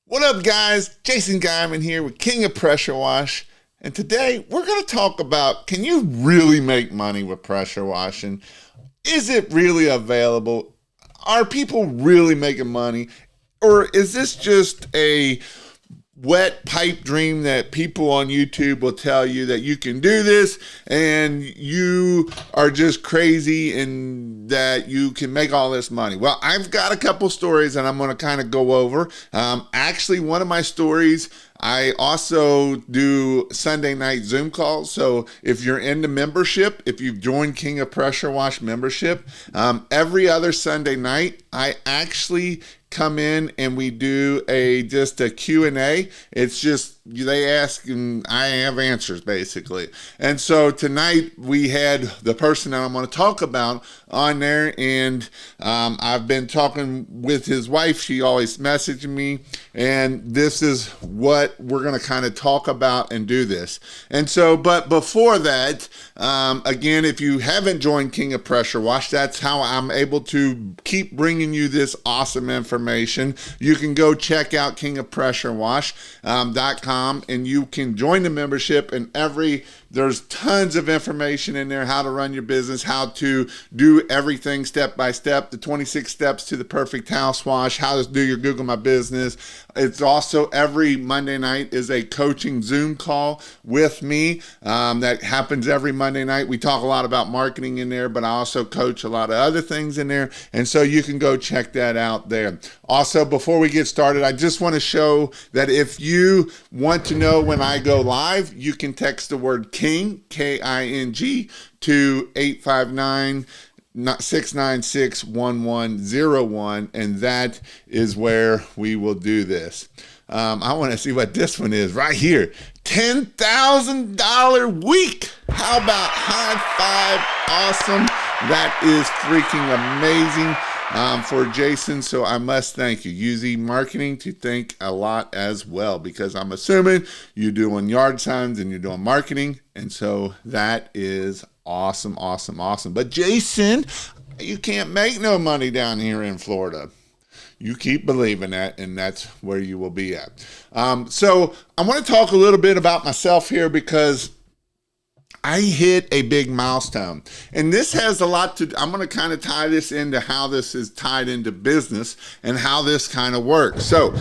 What up, guys? Jason Guyman here with King of Pressure Wash. And today we're going to talk about, can you really make money with pressure washing? Is it really available? Are people really making money? Or is this just a wet pipe dream that people on YouTube will tell you that you can do this and you are just crazy and that you can make all this money? Well, I've got a couple stories that I'm going to kind of go over. Actually, one of my stories, I also do Sunday night Zoom calls. So if you're into membership, if you've joined King of Pressure Wash membership, every other Sunday night, I actually come in and we do just a Q&A. It's just they ask and I have answers basically. And so tonight we had the person that I'm going to talk about on there, and I've been talking with his wife. She always messaged me, and this is what we're going to kind of talk about and do this. And so, but before that, again, if you haven't joined King of Pressure Wash, that's how I'm able to keep bringing you this awesome information. You can go check out kingofpressurewash.com and you can join the membership, and there's tons of information in there, how to run your business, how to do everything step by step, the 26 steps to the perfect house wash, how to do your Google My Business. It's also every Monday night is a coaching Zoom call with me that happens every Monday night. We talk a lot about marketing in there, but I also coach a lot of other things in there. And so you can go check that out there. Also, before we get started, I just want to show that if you want to know when I go live, you can text the word King, K-I-N-G, to 859-696-1101, and that is where we will do this. I want to see what this one is right here. $10,000 week. How about high five? Awesome. That is freaking amazing. For Jason, so I must thank you. Use Marketing to thank a lot as well, because I'm assuming you're doing yard signs and you're doing marketing, and so that is awesome. But Jason, you can't make no money down here in Florida. You keep believing that, and that's where you will be at. So I want to talk a little bit about myself here, because I hit a big milestone, and this has a lot to, I'm going to kind of tie this into how this is tied into business and how this kind of works. So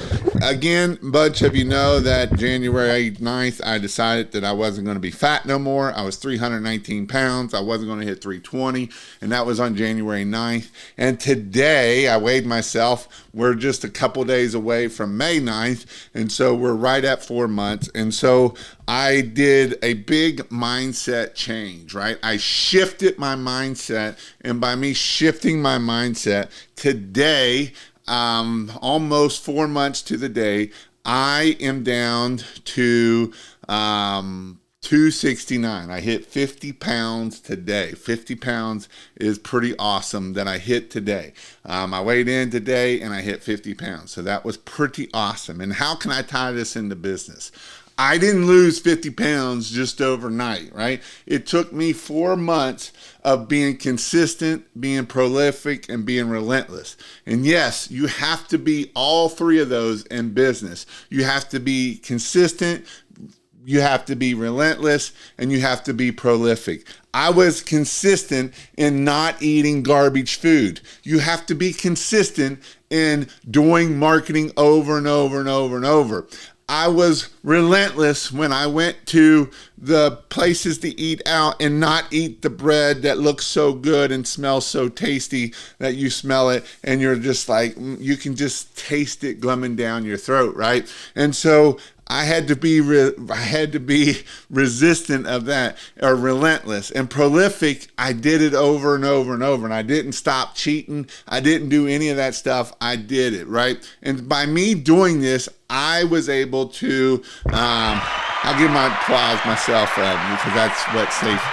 again, a bunch of you know that January 9th, I decided that I wasn't going to be fat no more. I was 319 pounds. I wasn't going to hit 320, and that was on January 9th. And today I weighed myself. We're just a couple days away from May 9th, and so we're right at 4 months. And so I did a big mindset change, right? I shifted my mindset, and by me shifting my mindset, today, almost 4 months to the day, I am down to 269. I hit 50 pounds today. 50 pounds is pretty awesome that I hit today. I weighed in today and I hit 50 pounds. So that was pretty awesome. And how can I tie this into business? I didn't lose 50 pounds just overnight, right? It took me 4 months of being consistent, being prolific, and being relentless. And yes, you have to be all three of those in business. You have to be consistent, you have to be relentless, and you have to be prolific. I was consistent in not eating garbage food. You have to be consistent in doing marketing over and over and over and over. I was relentless when I went to the places to eat out and not eat the bread that looks so good and smells so tasty that you smell it and you're just like, you can just taste it gumming down your throat, right? And so I had to be resistant of that, or relentless. And prolific, I did it over and over and over, and I didn't stop cheating. I didn't do any of that stuff. I did it, right? And by me doing this, I was able to, I'll give my applause myself because that's what Safe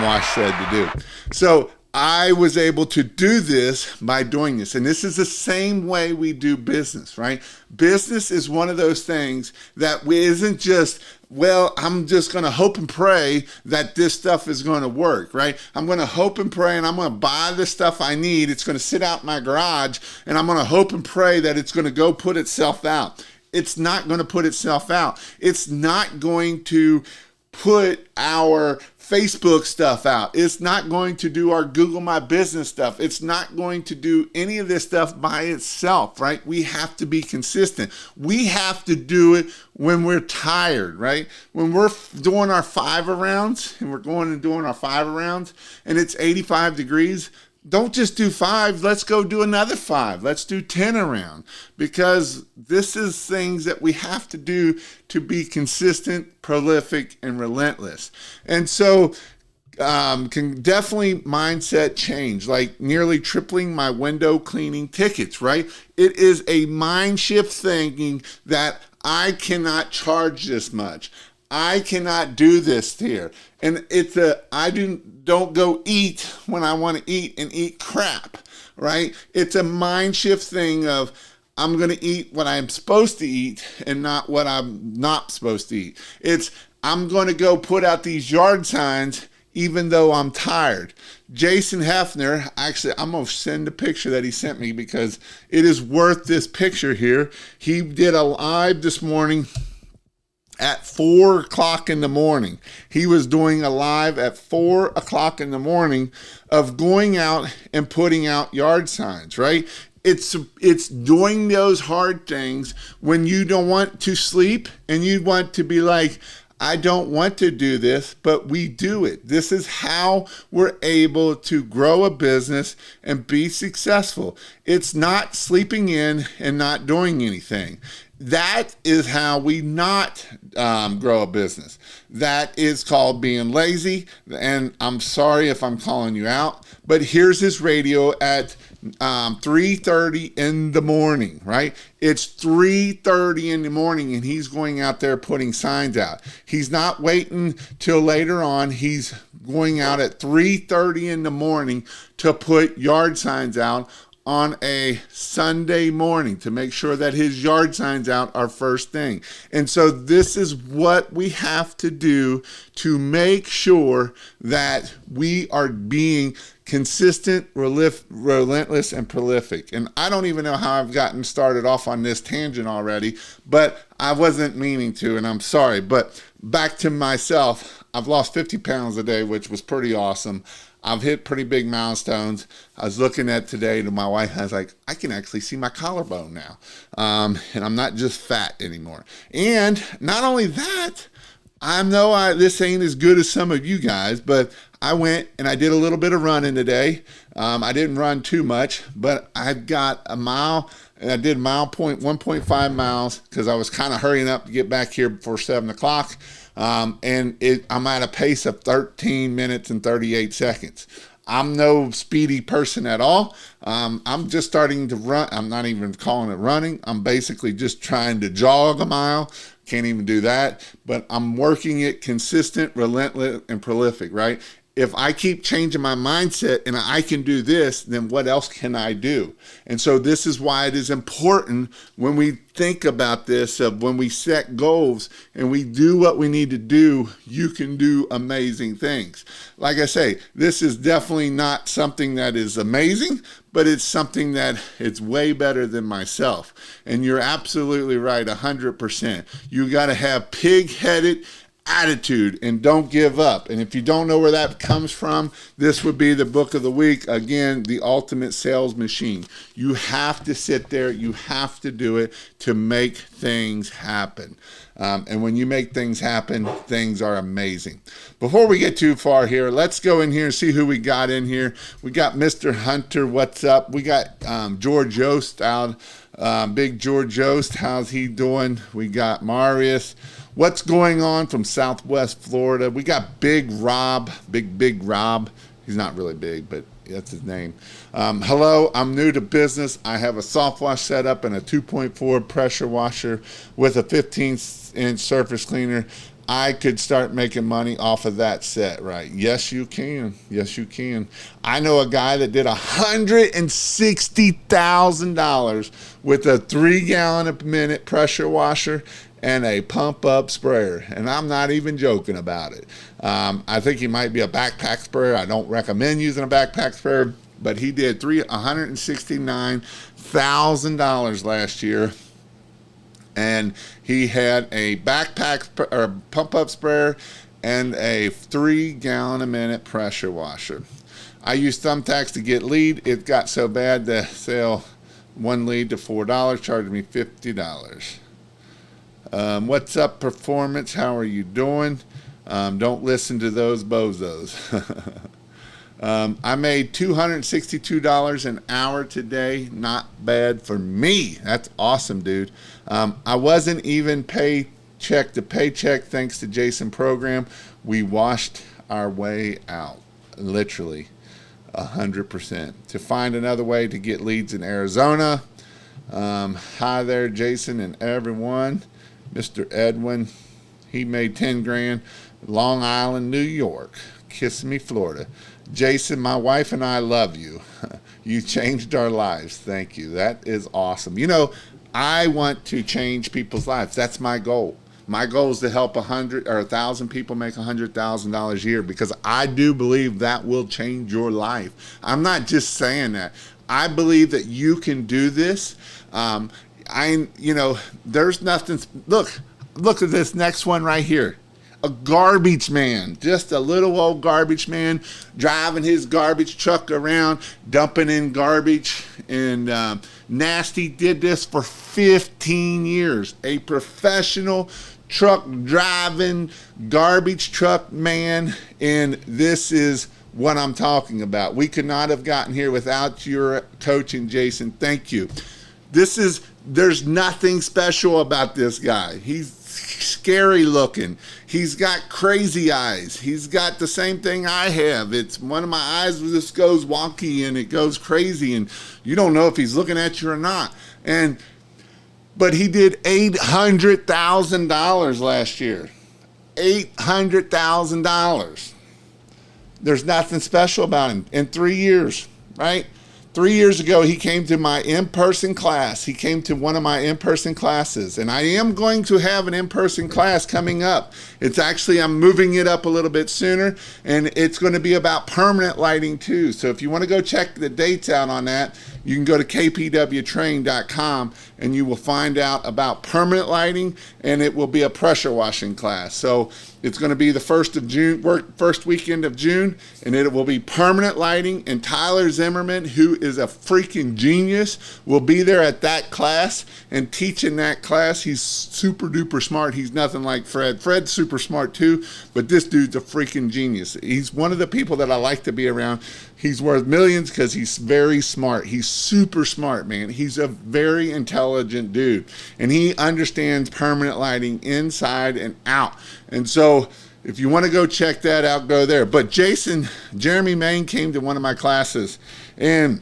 Wash said to do. So I was able to do this by doing this. And this is the same way we do business, right? Business is one of those things that isn't just, well, I'm just going to hope and pray that this stuff is going to work, right? I'm going to hope and pray and I'm going to buy the stuff I need. It's going to sit out in my garage and I'm going to hope and pray that it's going to go put itself out. It's not going to put itself out. It's not going to put our Facebook stuff out. It's not going to do our Google My Business stuff. It's not going to do any of this stuff by itself, right? We have to be consistent. We have to do it when we're tired, right? When we're doing our 5-arounds and we're going and doing our 5-arounds and it's 85 degrees, don't just do 5. Let's go do another 5. Let's do 10 around, because this is things that we have to do to be consistent, prolific, and relentless. And so can definitely mindset change, like nearly tripling my window cleaning tickets, right? It is a mind shift thinking that I cannot charge this much. I cannot do this here. And I don't go eat when I want to eat and eat crap, right? It's a mind shift thing of I'm going to eat what I'm supposed to eat and not what I'm not supposed to eat. It's I'm going to go put out these yard signs even though I'm tired. Jason Hefner, actually, I'm going to send a picture that he sent me because it is worth this picture here. He did a live this morning at 4 o'clock in the morning. He was doing a live at 4 o'clock in the morning of going out and putting out yard signs, right? It's doing those hard things when you don't want to sleep and you want to be like, I don't want to do this, but we do it. This is how we're able to grow a business and be successful. It's not sleeping in and not doing anything. That is how we not grow a business. That is called being lazy. And I'm sorry if I'm calling you out, but here's his radio at 3:30 in the morning, right? It's 3:30 in the morning and he's going out there putting signs out. He's not waiting till later on. He's going out at 3:30 in the morning to put yard signs out on a Sunday morning to make sure that his yard signs out are first thing. And so this is what we have to do to make sure that we are being consistent, relentless, and prolific. And I don't even know how I've gotten started off on this tangent already, but I wasn't meaning to, and I'm sorry. But back to myself, I've lost 50 pounds a day, which was pretty awesome. I've hit pretty big milestones. I was looking at today to my wife, I was like, I can actually see my collarbone now. And I'm not just fat anymore. And not only that, I know this ain't as good as some of you guys, but I went and I did a little bit of running today. I didn't run too much, but I've got a mile, and I did 1.5 miles because I was kind of hurrying up to get back here before 7 o'clock. I'm at a pace of 13 minutes and 38 seconds. I'm no speedy person at all. I'm just starting to run. I'm not even calling it running. I'm basically just trying to jog a mile. Can't even do that, but I'm working it consistent, relentless, and prolific, right? If I keep changing my mindset and I can do this, then what else can I do? And so this is why it is important when we think about this, of when we set goals and we do what we need to do, you can do amazing things. Like I say, this is definitely not something that is amazing, but it's something that it's way better than myself. And you're absolutely right, 100%. You got to have pig-headed attitude and don't give up. And if you don't know where that comes from, this would be the book of the week. Again, The Ultimate Sales Machine. You have to sit there, you have to do it to make things happen. And when you make things happen, things are amazing. Before we get too far here, let's go in here and see who we got in here. We got Mr. Hunter, what's up? We got George Yost out. Big George Yost, how's he doing? We got Marius. What's going on from Southwest Florida? We got Big Rob, Big Rob. He's not really big, but that's his name. Hello, I'm new to business. I have a soft wash setup and a 2.4 pressure washer with a 15-inch surface cleaner. I could start making money off of that set, right? Yes, you can. Yes, you can. I know a guy that did $160,000 with a 3-gallon-a-minute pressure washer and a pump-up sprayer, and I'm not even joking about it. I think he might be a backpack sprayer. I don't recommend using a backpack sprayer, but he did $169,000 last year. And and he had a backpack or pump up sprayer and a 3-gallon a minute pressure washer. I used Thumbtacks to get lead. It got so bad to sell one lead to $4, charged me $50. What's up, Performance? How are you doing? Don't listen to those bozos. I made $262 an hour today. Not bad for me. That's awesome, dude. I wasn't even paycheck to paycheck thanks to Jason program. We washed our way out, literally 100%. To find another way to get leads in Arizona. Hi there, Jason and everyone. Mr. Edwin, he made 10 grand. Long Island, New York. Kissimmee, Florida. Jason, my wife and I love you. You changed our lives. Thank you. That is awesome. You know, I want to change people's lives. That's my goal. My goal is to help 100 or 1,000 people make $100,000 a year, because I do believe that will change your life. I'm not just saying that. I believe that you can do this. There's nothing. Look at this next one right here. A garbage man, just a little old garbage man driving his garbage truck around, dumping in garbage. And Nasty did this for 15 years. A professional truck driving garbage truck man. And this is what I'm talking about. We could not have gotten here without your coaching, Jason. Thank you. There's nothing special about this guy. He's scary looking. He's got crazy eyes. He's got the same thing I have. It's one of my eyes just goes wonky and it goes crazy, and you don't know if he's looking at you or not. But he did $800,000 last year. $800,000. There's nothing special about him in 3 years, right? 3 years ago, he came to my in-person class. He came to one of my in-person classes, and I am going to have an in-person class coming up. It's actually, I'm moving it up a little bit sooner, and it's going to be about permanent lighting too. So if you want to go check the dates out on that, you can go to kpwtrain.com and you will find out about permanent lighting, and it will be a pressure washing class. So it's going to be the first weekend of June, and it will be permanent lighting. And Tyler Zimmerman, who is a freaking genius, will be there at that class and teaching that class. He's super duper smart. He's nothing like Fred. Fred's super smart too, but this dude's a freaking genius. He's one of the people that I like to be around. He's worth millions because he's very smart. He's super smart, man. He's a very intelligent dude, and he understands permanent lighting inside and out. And so if you want to go check that out, go there. But Jeremy Main came to one of my classes, and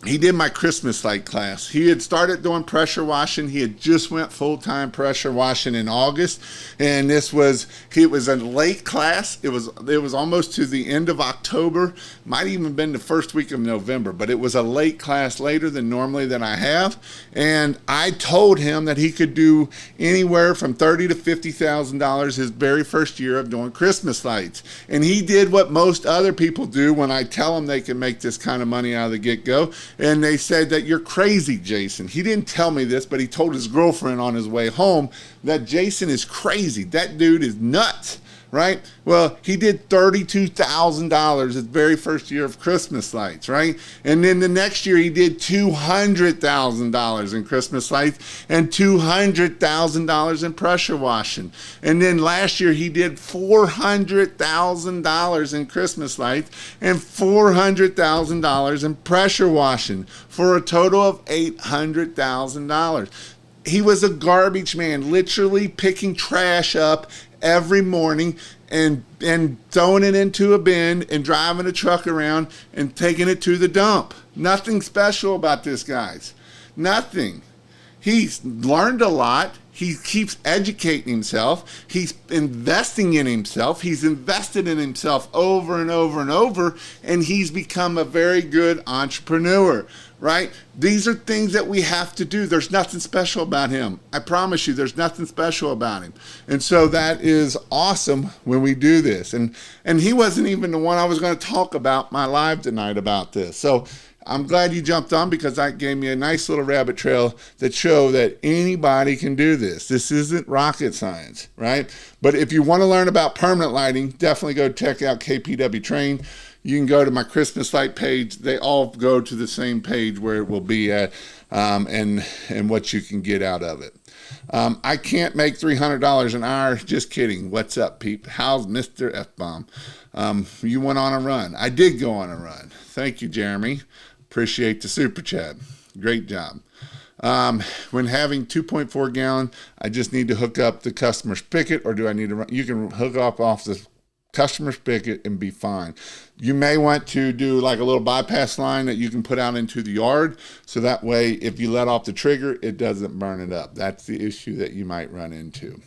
he did my Christmas light class. He had started doing pressure washing. He had just went full-time pressure washing in August, and it was a late class. It was almost to the end of October, might even been the first week of November, but it was a late class, later than normally that I have. And I told him that he could do anywhere from $30,000 to $50,000 his very first year of doing Christmas lights. And he did what most other people do when I tell them they can make this kind of money out of the get-go. And they said that you're crazy, Jason. He didn't tell me this, but he told his girlfriend on his way home that Jason is crazy. That dude is nuts, right? Well, he did $32,000 his very first year of Christmas lights, right? And then the next year he did $200,000 in Christmas lights and $200,000 in pressure washing. And then last year he did $400,000 in Christmas lights and $400,000 in pressure washing, for a total of $800,000. He was a garbage man, literally picking trash up every morning and throwing it into a bin and driving a truck around and taking it to the dump. Nothing special about this, guys. Nothing. He's learned a lot. He keeps educating himself. He's investing in himself. He's invested in himself over and over and over, and he's become a very good entrepreneur, right? These are things that we have to do. There's nothing special about him. I promise you, there's nothing special about him. And so that is awesome when we do this. And he wasn't even the one I was going to talk about my live tonight about this. So I'm glad you jumped on because that gave me a nice little rabbit trail that show that anybody can do this. This isn't rocket science, right? But if you want to learn about permanent lighting, definitely go check out KPW Train. You can go to my Christmas light page. They all go to the same page where it will be at, and what you can get out of it. I can't make $300 an hour. Just kidding. What's up, peep? How's Mr. F-Bomb? You went on a run. I did go on a run. Thank you, Jeremy. Appreciate the super chat. Great job. When having 2.4 gallon, I just need to hook up the customer spigot, or do I need to run? You can hook up off the customer spigot and be fine. You may want to do like a little bypass line that you can put out into the yard, so that way if you let off the trigger, it doesn't burn it up. That's the issue that you might run into.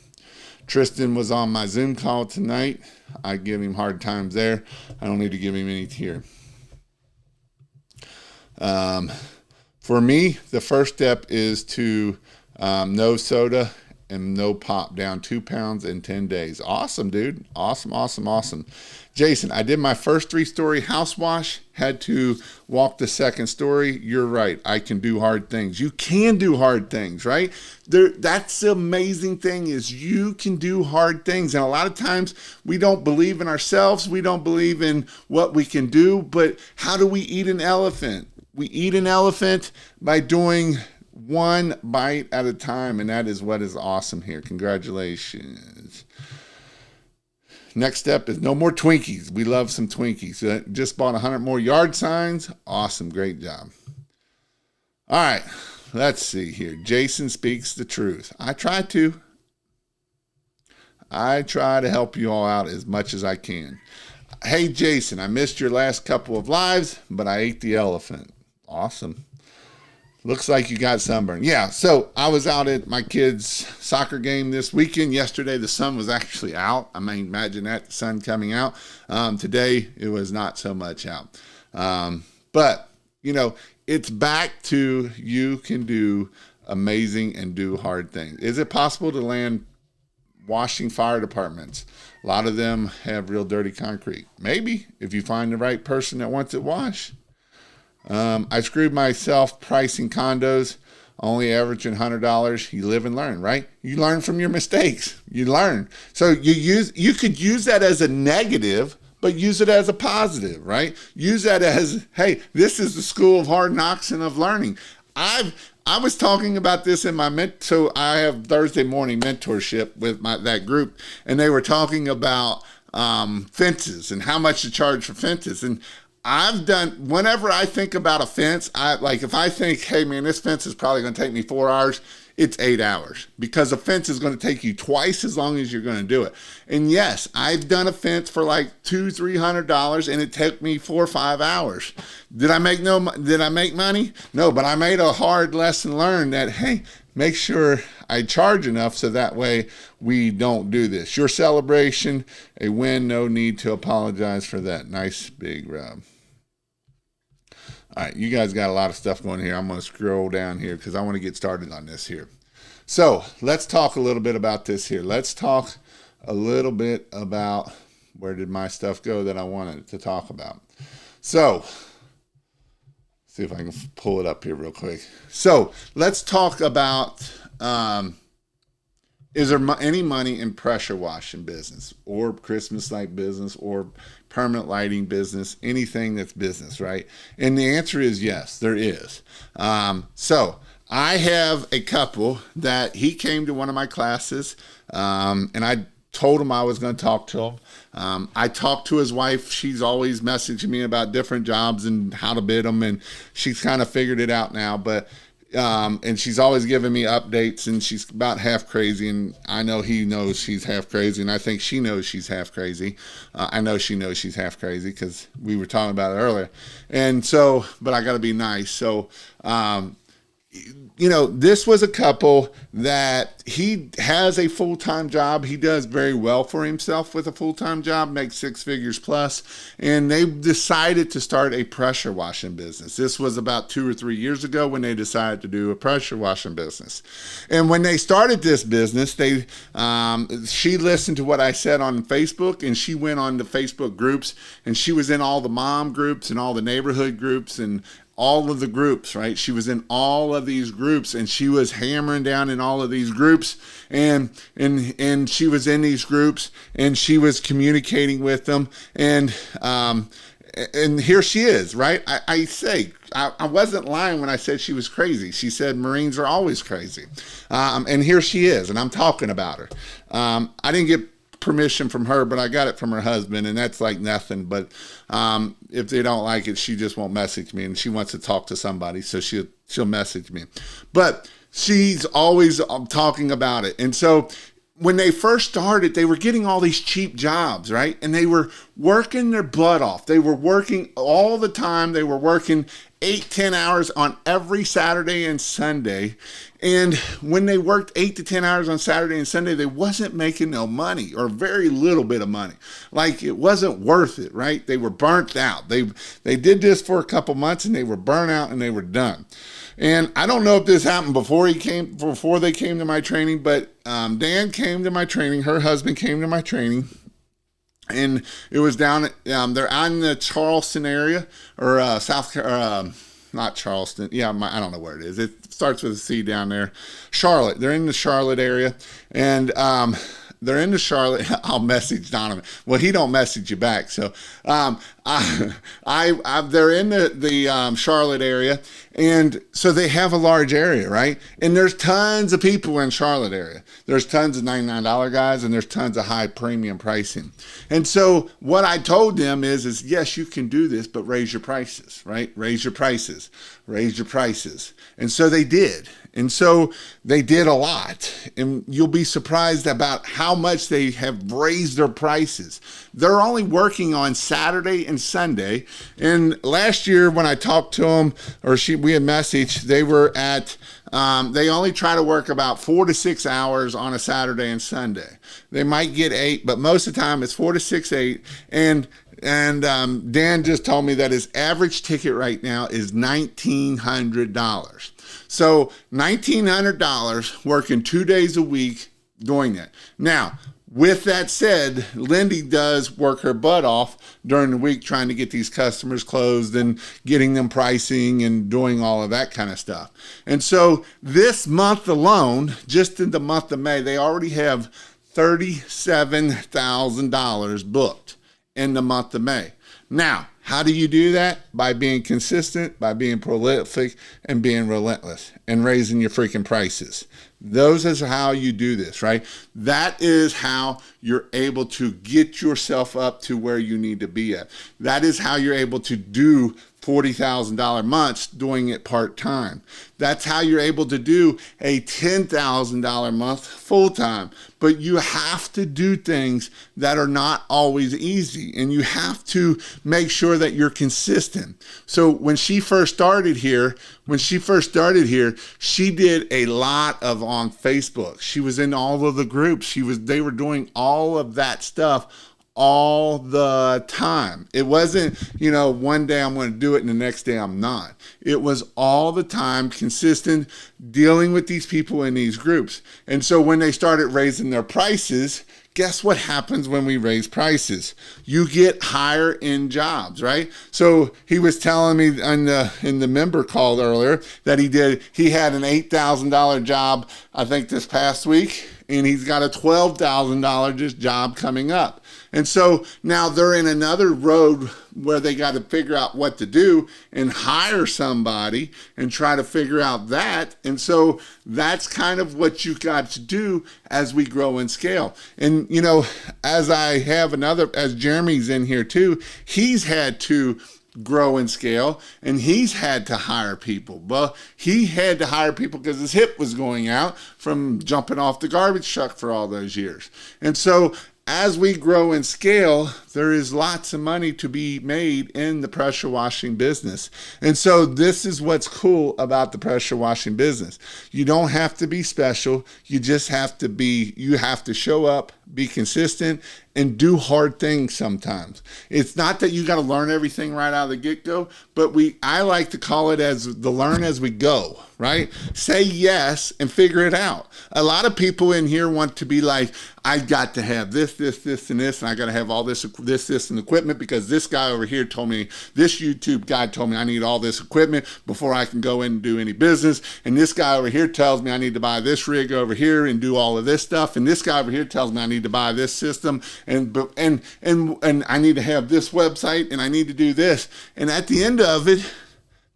Tristan was on my Zoom call tonight. I give him hard times there. I don't need to give him any here. For me, the first step is to no soda and no pop, down 2 pounds in 10 days. Awesome, dude. Awesome. Jason, I did my first 3-story house wash, had to walk the second story. You're right. I can do hard things. You can do hard things, right? That's the amazing thing, is you can do hard things. And a lot of times we don't believe in ourselves. We don't believe in what we can do. But how do we eat an elephant? We eat an elephant by doing one bite at a time, and that is what is awesome here. Congratulations. Next step is no more Twinkies. We love some Twinkies. Just bought 100 more yard signs. Awesome. Great job. All right. Let's see here. Jason speaks the truth. I try to help you all out as much as I can. Hey, Jason, I missed your last couple of lives, but I ate the elephant. Awesome. Looks like you got sunburn. Yeah, so I was out at my kids' soccer game this weekend. Yesterday, the sun was actually out. I mean, imagine that, the sun coming out. Today, it was not so much out. But, it's back to you can do amazing and do hard things. Is it possible to land washing fire departments? A lot of them have real dirty concrete. Maybe, if you find the right person that wants it washed. I screwed myself pricing condos, only averaging $100. You live and learn, right? You learn from your mistakes. You learn. So you could use that as a negative, but use it as a positive, right? Use that as, hey, this is the school of hard knocks and of learning. I was talking about this in my so I have Thursday morning mentorship with that group, and they were talking about fences and how much to charge for fences. And whenever I think about a fence, if I think, hey man, this fence is probably going to take me 4 hours, it's 8 hours, because a fence is going to take you twice as long as you're going to do it. And yes, I've done a fence for like $200-300, and it took me 4 or 5 hours. Did I make money? No, but I made a hard lesson learned that, hey, make sure I charge enough so that way we don't do this. Your celebration, a win, no need to apologize for that. Nice big rub. All right, you guys got a lot of stuff going here. I'm going to scroll down here because I want to get started on this here. So let's talk a little bit about this here. Let's talk a little bit about, where did my stuff go that I wanted to talk about? So see if I can pull it up here real quick. So let's talk about, is there any money in pressure washing business or Christmas light business or permanent lighting business, anything that's business, right? And the answer is yes, there is. So I have a couple that he came to one of my classes, and I told him I was going to talk to him. I talked to his wife. She's always messaging me about different jobs and how to bid them, and she's kind of figured it out now. But and she's always giving me updates, and she's about half crazy, and I know he knows she's half crazy, and I think she knows she's half crazy. I know she knows she's half crazy because we were talking about it earlier. And so, but I got to be nice. So, this was a couple that he has a full-time job. He does very well for himself with a full-time job, makes 6 figures plus, and they decided to start a pressure washing business. This was about 2 or 3 years ago when they decided to do a pressure washing business. And when they started this business, she listened to what I said on Facebook, and she went on the Facebook groups, and she was in all the mom groups and all the neighborhood groups and all of the groups, right? She was in all of these groups, and she was hammering down in all of these groups, and she was in these groups, and she was communicating with them, and here she is, right? I wasn't lying when I said she was crazy. She said Marines are always crazy, and here she is, and I'm talking about her. I didn't get permission from her, but I got it from her husband, and that's like nothing. But if they don't like it, she just won't message me, and she wants to talk to somebody, so she'll message me. But she's always talking about it, and so when they first started, they were getting all these cheap jobs, right? And they were working their butt off. They were working all the time. They were working 8-10 hours on every Saturday and Sunday. And when they worked 8 to 10 hours on Saturday and Sunday, they wasn't making no money, or very little bit of money. Like, it wasn't worth it, right? They were burnt out. They did this for a couple months, and they were burnt out, and they were done. And I don't know if this happened before they came to my training, but Dan came to my training. Her husband came to my training, and it was down at they're out in the Charleston area, or not Charleston. Yeah, I don't know where it is. It starts with a C down there. Charlotte. They're in the Charlotte area, and they're into Charlotte. I'll message Donovan. Well, he don't message you back. So they're in the Charlotte area, and so they have a large area, right? And there's tons of people in Charlotte area. There's tons of $99 guys, and there's tons of high premium pricing. And so what I told them is yes, you can do this, but raise your prices, right? Raise your prices. And so they did. And so they did a lot, and you'll be surprised about how much they have raised their prices. They're only working on Saturday and Sunday. And last year when I talked to them, we had messaged, they were at, they only try to work about 4 to 6 hours on a Saturday and Sunday. They might get 8, but most of the time it's 4 to 6, 8. And Dan just told me that his average ticket right now is $1,900. So $1,900 working 2 days a week doing that. Now, with that said, Lindy does work her butt off during the week trying to get these customers closed and getting them pricing and doing all of that kind of stuff. And so this month alone, just in the month of May, they already have $37,000 booked in the month of May. Now, how do you do that? By being consistent, by being prolific, and being relentless, and raising your freaking prices. Those is how you do this, right? That is how you're able to get yourself up to where you need to be at. That is how you're able to do $40,000 months doing it part-time. That's how you're able to do a $10,000 month full-time. But you have to do things that are not always easy, and you have to make sure that you're consistent. So when she first started here, she did a lot of on Facebook. She was in all of the groups. They were doing all of that stuff all the time. It wasn't, one day I'm going to do it and the next day I'm not. It was all the time, consistent, dealing with these people in these groups. And so when they started raising their prices, guess what happens when we raise prices? You get higher end jobs, right? So he was telling me in the member call earlier that he had an $8,000 job, I think this past week, and he's got a $12,000 just job coming up. And so now they're in another road where they got to figure out what to do and hire somebody and try to figure out that. And so that's kind of what you got to do as we grow and scale. And, as Jeremy's in here too, he's had to grow and scale, and he's had to hire people. Well, he had to hire people because his hip was going out from jumping off the garbage truck for all those years. And so as we grow and scale, there is lots of money to be made in the pressure washing business. And so this is what's cool about the pressure washing business. You don't have to be special. You have to show up, be consistent, and do hard things sometimes. It's not that you got to learn everything right out of the get-go, but I like to call it as the learn as we go, right? Say yes and figure it out. A lot of people in here want to be like, I got to have this, and this, and I got to have all this, and equipment because this guy over here told me, this YouTube guy told me I need all this equipment before I can go in and do any business. And this guy over here tells me I need to buy this rig over here and do all of this stuff. And this guy over here tells me I need to buy this system and I need to have this website and I need to do this. And at the end of it,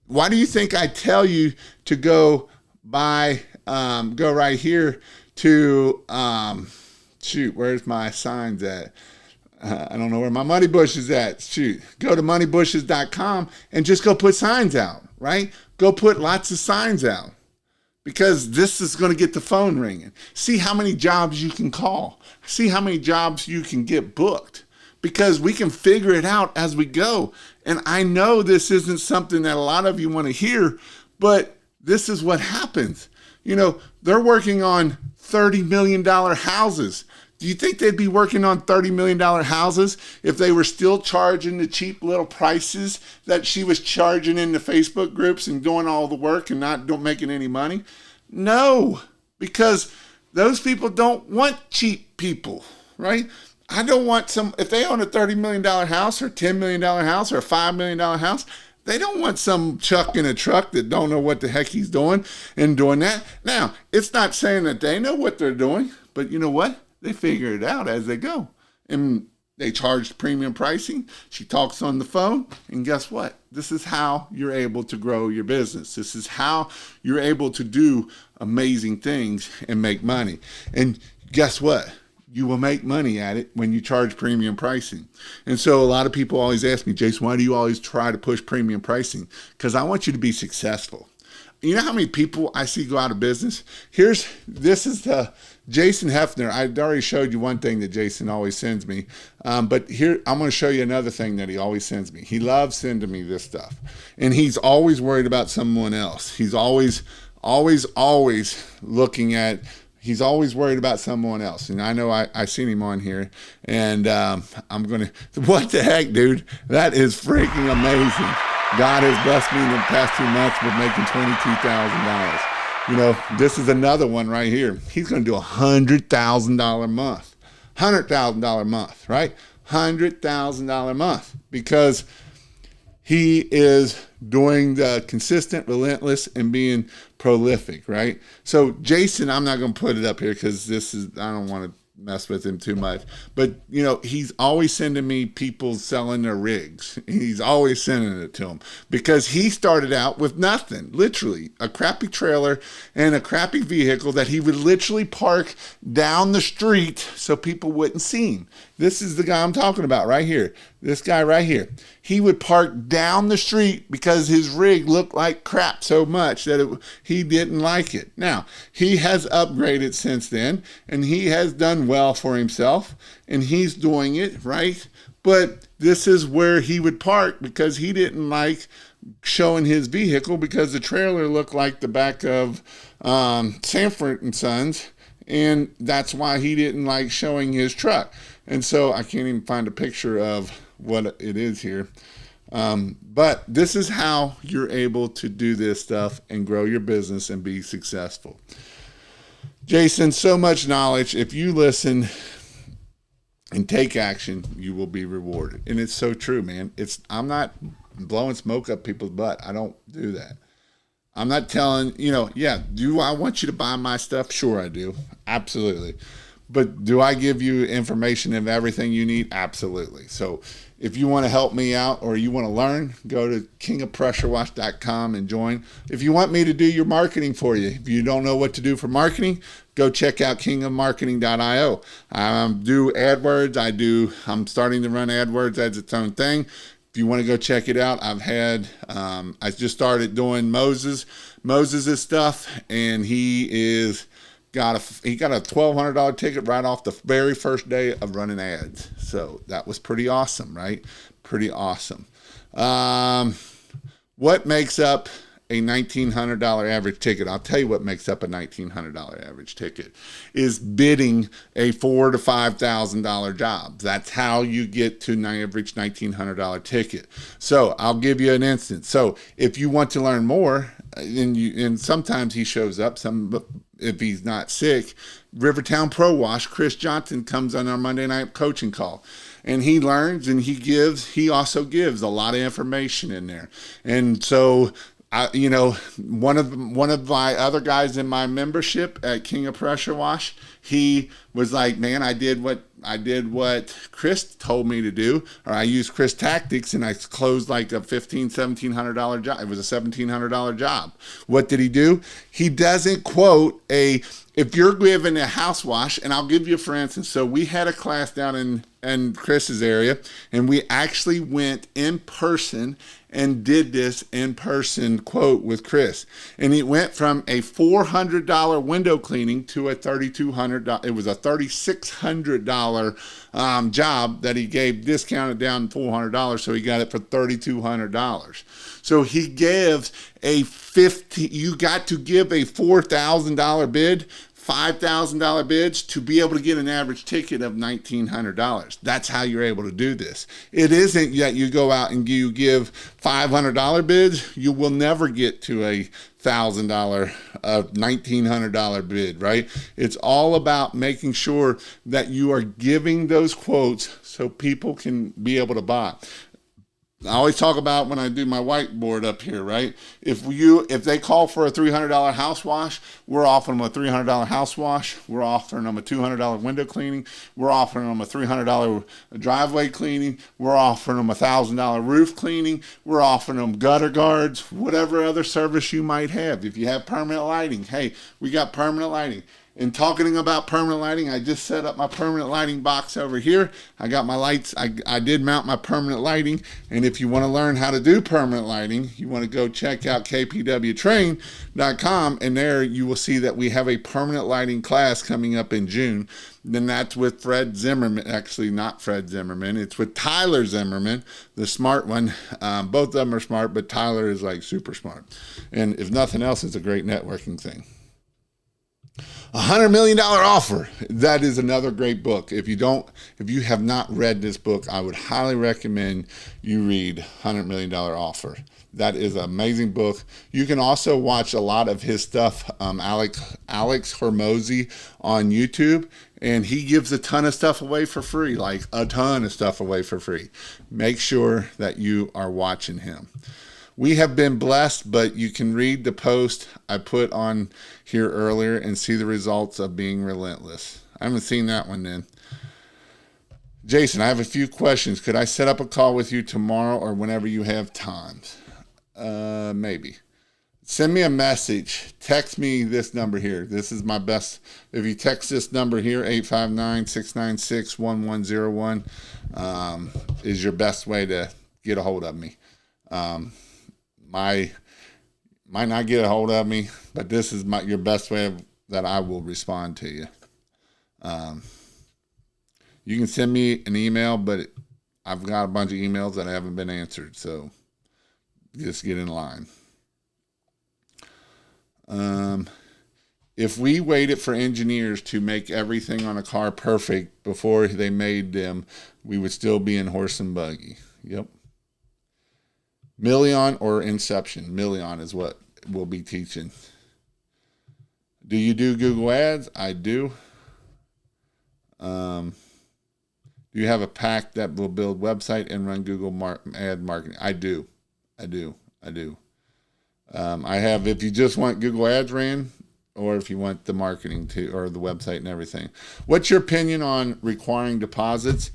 why do you think I tell you to go buy, go right here to, shoot, where's my signs at? I don't know where my money bush is at. Shoot, go to moneybushes.com and just go put signs out, right? Go put lots of signs out because this is going to get the phone ringing. See how many jobs you can call. See how many jobs you can get booked because we can figure it out as we go. And I know this isn't something that a lot of you want to hear, but this is what happens. You know, they're working on $30 million houses. Do you think they'd be working on $30 million houses if they were still charging the cheap little prices that she was charging in the Facebook groups and doing all the work and not making any money? No, because those people don't want cheap people, right? I don't want if they own a $30 million house or $10 million house or a $5 million house, they don't want some chuck in a truck that don't know what the heck he's doing and doing that. Now, it's not saying that they know what they're doing, but you know what? They figure it out as they go. And they charge premium pricing. She talks on the phone. And guess what? This is how you're able to grow your business. This is how you're able to do amazing things and make money. And guess what? You will make money at it when you charge premium pricing. And so a lot of people always ask me, Jason, why do you always try to push premium pricing? Because I want you to be successful. You know how many people I see go out of business? This is the Jason Hefner. I already showed you one thing that Jason always sends me. But here, I'm going to show you another thing that he always sends me. He loves sending me this stuff. And he's always worried about someone else. He's always looking at, he's always worried about someone else. And I know I seen him on here. And I'm going to, what the heck, dude? That is freaking amazing. God has blessed me in the past 2 months with making $22,000. You know, this is another one right here. He's going to do $100,000 month. $100,000 month, right? $100,000 month because he is doing the consistent, relentless, and being prolific, right? So Jason, I'm not going to put it up here because I don't want to mess with him too much. But, you know, he's always sending me people selling their rigs. He's always sending it to them because he started out with nothing, literally a crappy trailer and a crappy vehicle that he would literally park down the street so people wouldn't see him. This is the guy I'm talking about right here. This guy right here. He would park down the street because his rig looked like crap so much that he didn't like it. Now, he has upgraded since then, and he has done well for himself, and he's doing it, right? But this is where he would park because he didn't like showing his vehicle because the trailer looked like the back of Sanford and Sons, and that's why he didn't like showing his truck. And so I can't even find a picture of what it is here. But this is how you're able to do this stuff and grow your business and be successful. Jason, so much knowledge. If you listen and take action, you will be rewarded. And it's so true, man. I'm not blowing smoke up people's butt. I don't do that. I'm not telling, do I want you to buy my stuff? Sure I do. Absolutely. But do I give you information of everything you need? Absolutely. So if you want to help me out or you want to learn, go to kingofpressurewash.com and join. If you want me to do your marketing for you, if you don't know what to do for marketing, go check out kingofmarketing.io. Do AdWords. I'm starting to run AdWords as its own thing. If you want to go check it out, I just started doing Moses' stuff, and he got a $1,200 ticket right off the very first day of running ads. So that was pretty awesome, right? Pretty awesome. What makes up a $1,900 average ticket. I'll tell you what makes up a $1,900 average ticket is bidding a $4,000 to $5,000 job. That's how you get to an average $1,900 ticket. So I'll give you an instance. So if you want to learn more, and sometimes he shows up, if he's not sick, Rivertown Pro Wash, Chris Johnson comes on our Monday night coaching call. And he learns and he also gives a lot of information in there. And so one of my other guys in my membership at King of Pressure Wash, he was like, man, I did what Chris told me to do, or I used Chris tactics, and I closed like a $1,700 job. It was a $1,700 job. What did he do? He doesn't quote if you're given a house wash, and I'll give you for instance, so we had a class down in Chris's area, and we actually went in person and did this in-person quote with Chris. And it went from a $400 window cleaning to a $3,200. It was a $3,600 job that he gave discounted down $400, so he got it for $3,200. So he gives you got to give a $4,000 bid, $5,000 bids to be able to get an average ticket of $1,900. That's how you're able to do this. It isn't that you go out and you give $500 bids. You will never get to a $1,000, $1,900 bid, right? It's all about making sure that you are giving those quotes so people can be able to buy. I always talk about when I do my whiteboard up here, right? If they call for a $300 house wash, we're offering them a $300 house wash. We're offering them a $200 window cleaning. We're offering them a $300 driveway cleaning. We're offering them a $1,000 roof cleaning. We're offering them gutter guards, whatever other service you might have. If you have permanent lighting, hey, we got permanent lighting. And talking about permanent lighting, I just set up my permanent lighting box over here. I got my lights. I did mount my permanent lighting. And if you want to learn how to do permanent lighting, you want to go check out kpwtrain.com. And there you will see that we have a permanent lighting class coming up in June. Then that's with Fred Zimmerman. Actually, not Fred Zimmerman. It's with Tyler Zimmerman, the smart one. Both of them are smart, but Tyler is like super smart. And if nothing else, it's a great networking thing. $100 million offer. That is another great book. If you have not read this book, I would highly recommend you read $100 Million Offer. That is an amazing book. You can also watch a lot of his stuff, Alex Hormozy on YouTube, and he gives a ton of stuff away for free, like a ton of stuff away for free. Make sure that you are watching him. We have been blessed, but you can read the post I put on here earlier and see the results of being relentless. I haven't seen that one then. Jason, I have a few questions. Could I set up a call with you tomorrow or whenever you have time? Maybe. Send me a message. Text me this number here. This is my best. If you text this number here, 859-696-1101, is your best way to get a hold of me. Might not get a hold of me, but this is your best way that I will respond to you. You can send me an email, but I've got a bunch of emails that haven't been answered, so just get in line. If we waited for engineers to make everything on a car perfect before they made them, we would still be in horse and buggy. Yep. Million or Inception? Million is what we'll be teaching. Do you do Google Ads? I do. Do you have a pack that will build website and run Google ad marketing? I do. I have, if you just want Google Ads ran, or if you want the marketing or the website and everything. What's your opinion on requiring deposits?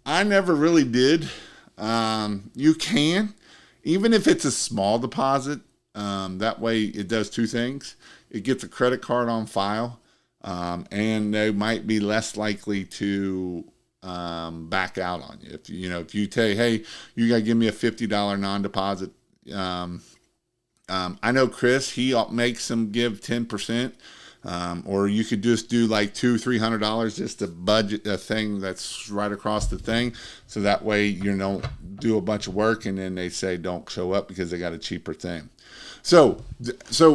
I never really did. You can. Even if it's a small deposit, that way it does two things. It gets a credit card on file, and they might be less likely to back out on you. If you say, hey, you got to give me a $50 non-deposit. I know Chris, he makes them give 10%. Or you could just do like $200-$300 just to budget a thing that's right across the thing, so that way you don't do a bunch of work and then they say don't show up because they got a cheaper thing. So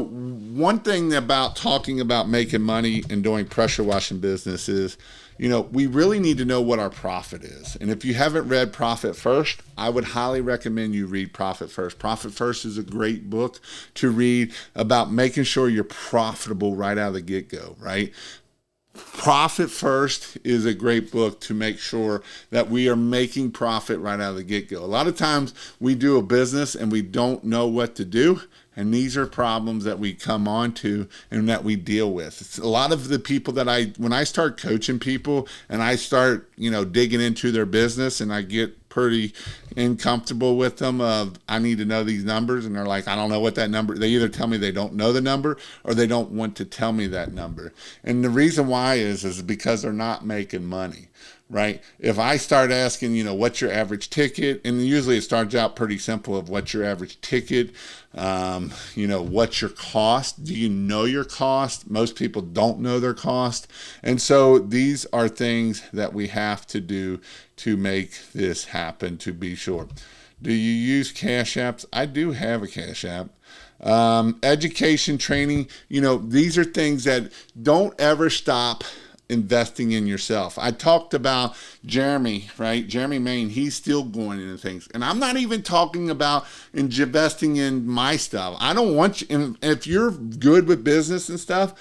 one thing about talking about making money and doing pressure washing business is, we really need to know what our profit is. And if you haven't read Profit First, I would highly recommend you read Profit First. Profit First is a great book to read about making sure you're profitable right out of the get-go, right? Profit First is a great book to make sure that we are making profit right out of the get-go. A lot of times we do a business and we don't know what to do. And these are problems that we come on to and that we deal with. It's a lot of the people that when I start coaching people and I start, digging into their business and I get pretty uncomfortable with them I need to know these numbers, and they're like, I don't know what that number. They either tell me they don't know the number or they don't want to tell me that number. And the reason why is because they're not making money. Right? If I start asking, what's your average ticket, and usually it starts out pretty simple of what's your average ticket, what's your cost? Do you know your cost? Most people don't know their cost. And so these are things that we have to do to make this happen, to be sure. Do you use Cash Apps? I do have a Cash App. Education, training, these are things that don't ever stop investing in yourself. I talked about Jeremy, right? Jeremy Main, he's still going into things. And I'm not even talking about investing in my stuff. I don't want you, and if you're good with business and stuff,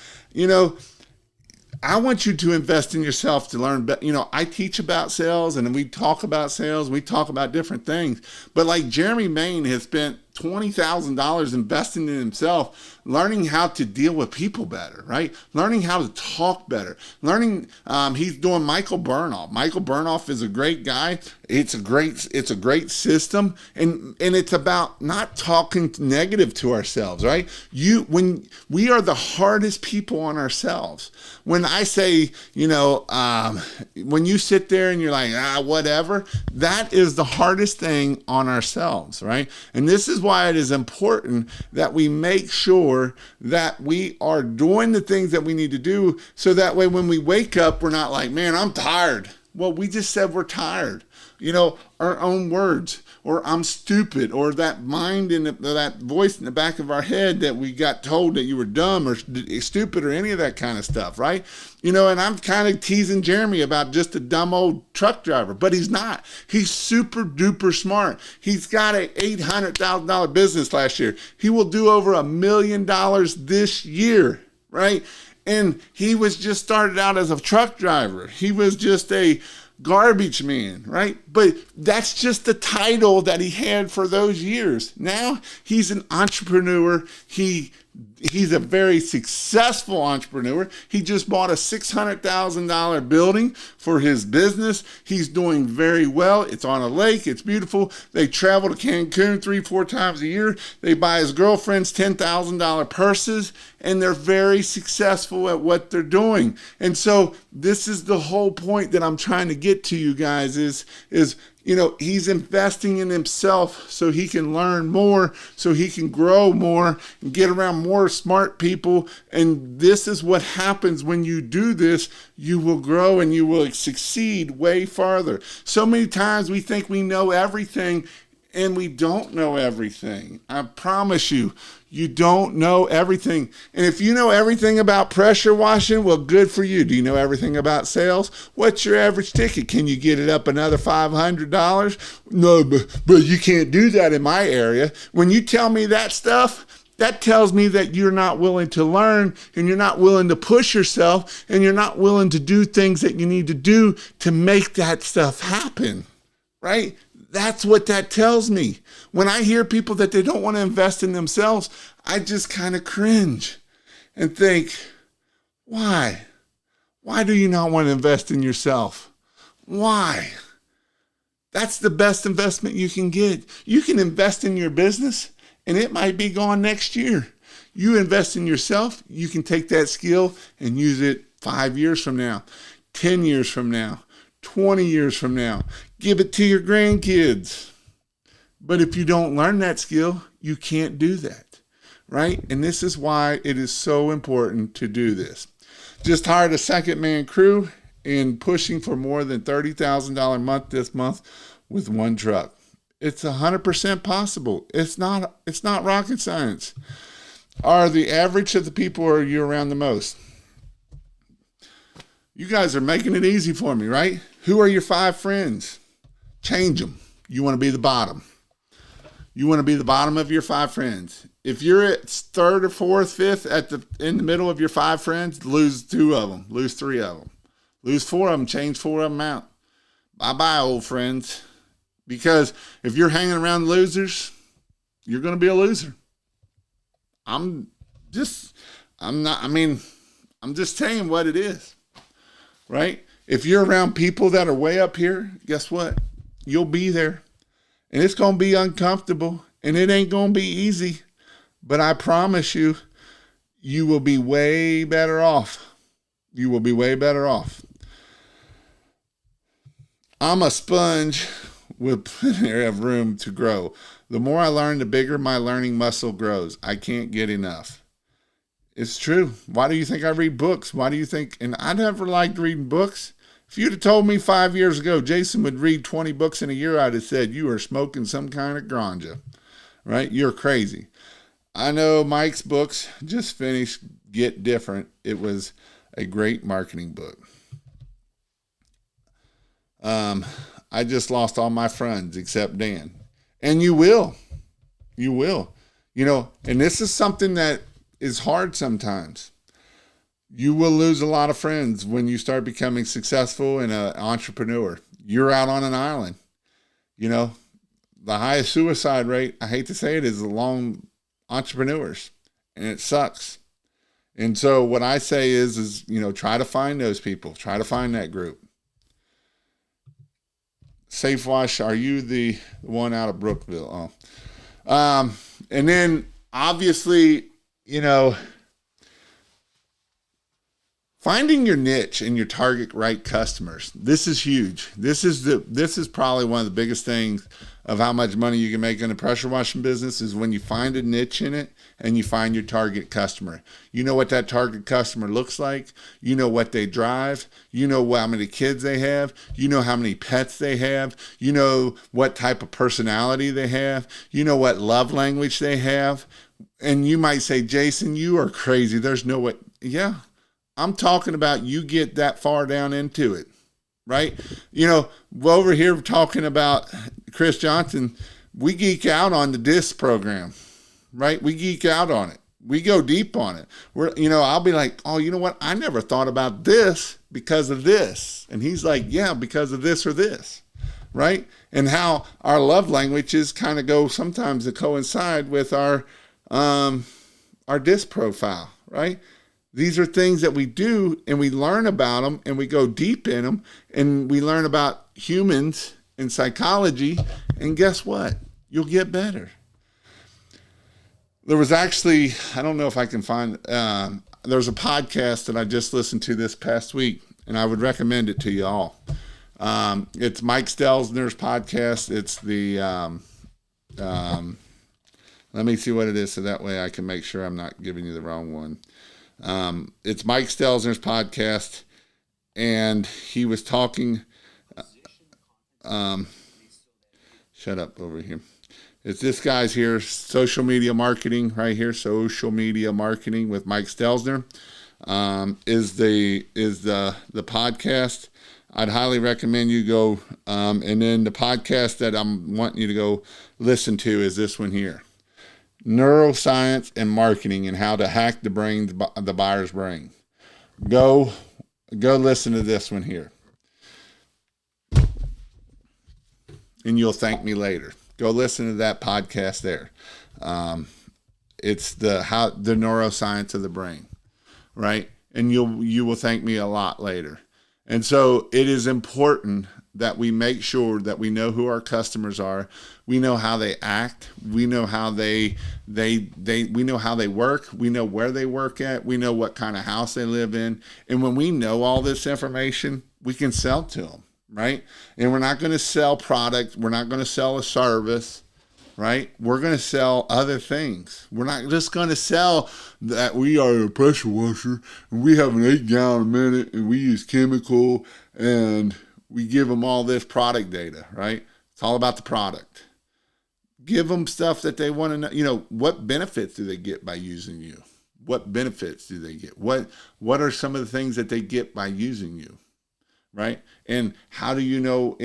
I want you to invest in yourself to learn. I teach about sales and we talk about sales. We talk about different things. But like Jeremy Main has spent $20,000 investing in himself, learning how to deal with people better, right? Learning how to talk better. He's doing Michael Burnoff. Michael Burnoff is a great guy. It's a great system, and it's about not talking negative to ourselves, right? When we are the hardest people on ourselves. When I say, when you sit there and you're like, whatever, that is the hardest thing on ourselves, right? And this is why it is important that we make sure that we are doing the things that we need to do, so that way when we wake up, we're not like, man, I'm tired. Well, we just said we're tired. Our own words, or I'm stupid, or that mind and that voice in the back of our head that we got told that you were dumb or stupid or any of that kind of stuff, right? And I'm kind of teasing Jeremy about just a dumb old truck driver, but he's not. He's super duper smart. He's got a $800,000 business last year. He will do over $1 million this year, right? And he was just started out as a truck driver. He was just a garbage man, right? But that's just the title that he had for those years. Now he's an entrepreneur. He's a very successful entrepreneur. He just bought a $600,000 building for his business. He's doing very well. It's on a lake. It's beautiful. They travel to Cancun 3-4 times a year. They buy his girlfriend's $10,000 purses, and they're very successful at what they're doing. And so this is the whole point that I'm trying to get to you guys is he's investing in himself so he can learn more, so he can grow more and get around more smart people. And this is what happens when you do this. You will grow and you will succeed way farther. So many times we think we know everything, and we don't know everything. I promise you, you don't know everything. And if you know everything about pressure washing, well, good for you. Do you know everything about sales? What's your average ticket? Can you get it up another $500? No, but you can't do that in my area. When you tell me that stuff, that tells me that you're not willing to learn, and you're not willing to push yourself, and you're not willing to do things that you need to do to make that stuff happen, right? That's what that tells me. When I hear people that they don't want to invest in themselves, I just kind of cringe and think, why? Why do you not want to invest in yourself? Why? That's the best investment you can get. You can invest in your business, and it might be gone next year. You invest in yourself, you can take that skill and use it 5 years from now, 10 years from now, 20 years from now. Give it to your grandkids. But if you don't learn that skill, you can't do that, right? And this is why it is so important to do this. Just hired a second man crew and pushing for more than $30,000 a month this month with one truck. It's 100% possible. It's not rocket science. Are the average of the people are you around the most? You guys are making it easy for me, right? Who are your 5 friends? Change them. You want to be the bottom. You want to be the bottom of your 5 friends. If you're at 3rd or 4th, 5th in the middle of your 5 friends, lose 2 of them, lose 3 of them, lose 4 of them, change 4 of them out. Bye-bye, old friends. Because if you're hanging around losers, you're going to be a loser. I'm just saying what it is, right? If you're around people that are way up here, guess what? You'll be there. And it's going to be uncomfortable, and it ain't going to be easy. But I promise you, you will be way better off. You will be way better off. I'm a sponge with plenty of room to grow. The more I learn, the bigger my learning muscle grows. I can't get enough. It's true. Why do you think I read books? Why do you think? And I never liked reading books. If you'd have told me 5 years ago Jason would read 20 books in a year, I'd have said, you are smoking some kind of ganja, right? You're crazy. I know Mike's books just finished, Get Different. It was a great marketing book. I just lost all my friends except Dan. And you will. You will. And this is something that is hard sometimes. You will lose a lot of friends when you start becoming successful and an entrepreneur. You're out on an island. The highest suicide rate, I hate to say it, is among entrepreneurs. And it sucks. And so what I say is try to find those people. Try to find that group. Safe Wash, are you the one out of Brookville? Oh. And then obviously, finding your niche and your target right customers. This is huge. This is probably one of the biggest things of how much money you can make in the pressure washing business is when you find a niche in it and you find your target customer. You know what that target customer looks like. You know what they drive. You know how many kids they have. You know how many pets they have. You know what type of personality they have. You know what love language they have. And you might say, Jason, you are crazy. There's no way. Yeah, I'm talking about you get that far down into it. Right? Over here talking about Chris Johnson, we geek out on the DISC program, right? We geek out on it. We go deep on it. I'll be like, oh, you know what? I never thought about this because of this. And he's like, yeah, because of this or this, right? And how our love languages kind of go sometimes to coincide with our DISC profile, right? These are things that we do and we learn about them and we go deep in them and we learn about humans and psychology. And guess what? You'll get better. There was actually, I don't know if I can find, there's a podcast that I just listened to this past week and I would recommend it to you all. It's Mike Stelzner's podcast. It's the, let me see what it is so that way I can make sure I'm not giving you the wrong one. It's Mike Stelzner's podcast, and he was talking. Shut up over here. It's this guy's here, social media marketing right here. Social media marketing with Mike Stelzner is the podcast. I'd highly recommend you go. And then the podcast that I'm wanting you to go listen to is this one here. Neuroscience and marketing and how to hack the buyer's brain. Go listen to this one here. And you'll thank me later. Go listen to that podcast there. It's the neuroscience of the brain, right? And you will thank me a lot later. And so it is important that we make sure that we know who our customers are. We know how they act. We know how we know how they work. We know where they work at. We know what kind of house they live in. And when we know all this information, we can sell to them, right? And we're not going to sell product. We're not going to sell a service, right? We're going to sell other things. We're not just going to sell that we are a pressure washer and we have an 8 gallon a minute and we use chemical and we give them all this product data, right? It's all about the product. Give them stuff that they want to know. You know, what benefits do they get by using you? What benefits do they get? What are some of the things that they get by using you? Right? And how do you know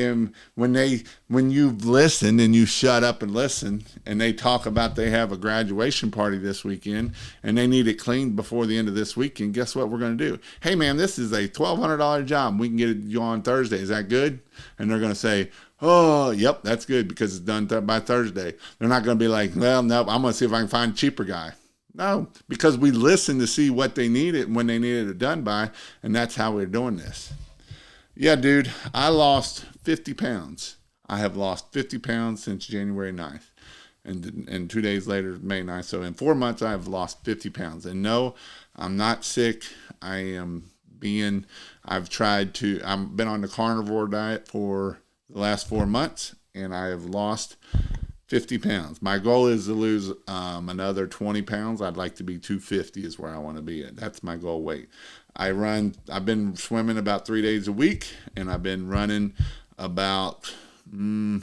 when you've listened and you shut up and listen and they talk about they have a graduation party this weekend and they need it cleaned before the end of this weekend, guess what we're going to do? Hey man, this is a $1,200 job. We can get you on Thursday. Is that good? And they're going to say, oh, yep, that's good because it's done by Thursday. They're not going to be like, well, no, I'm going to see if I can find a cheaper guy. No, because we listened to see what they needed and when they needed it done by, and that's how we're doing this. Yeah, dude, I lost 50 pounds. I have lost 50 pounds since January 9th. And 2 days later, May 9th. So in 4 months, I have lost 50 pounds. And no, I'm not sick. I've been on the carnivore diet for the last 4 months, and I have lost 50 pounds. My goal is to lose another 20 pounds. I'd like to be 250 is where I want to be at. That's my goal weight. I've been swimming about 3 days a week, and I've been running about 1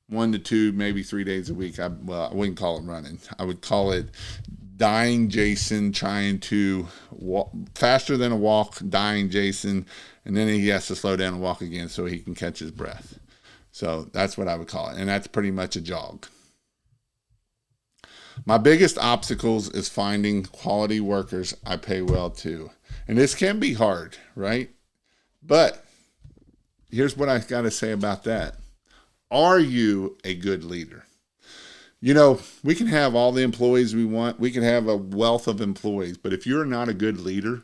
to 2, maybe 3 days a week. I wouldn't call it running. I would call it dying Jason trying to walk faster than a walk, dying Jason, and then he has to slow down and walk again so he can catch his breath. So that's what I would call it, and that's pretty much a jog. My biggest obstacles is finding quality workers I pay well to. And this can be hard, right? But here's what I got to say about that. Are you a good leader? You know, we can have all the employees we want. We can have a wealth of employees. But if you're not a good leader,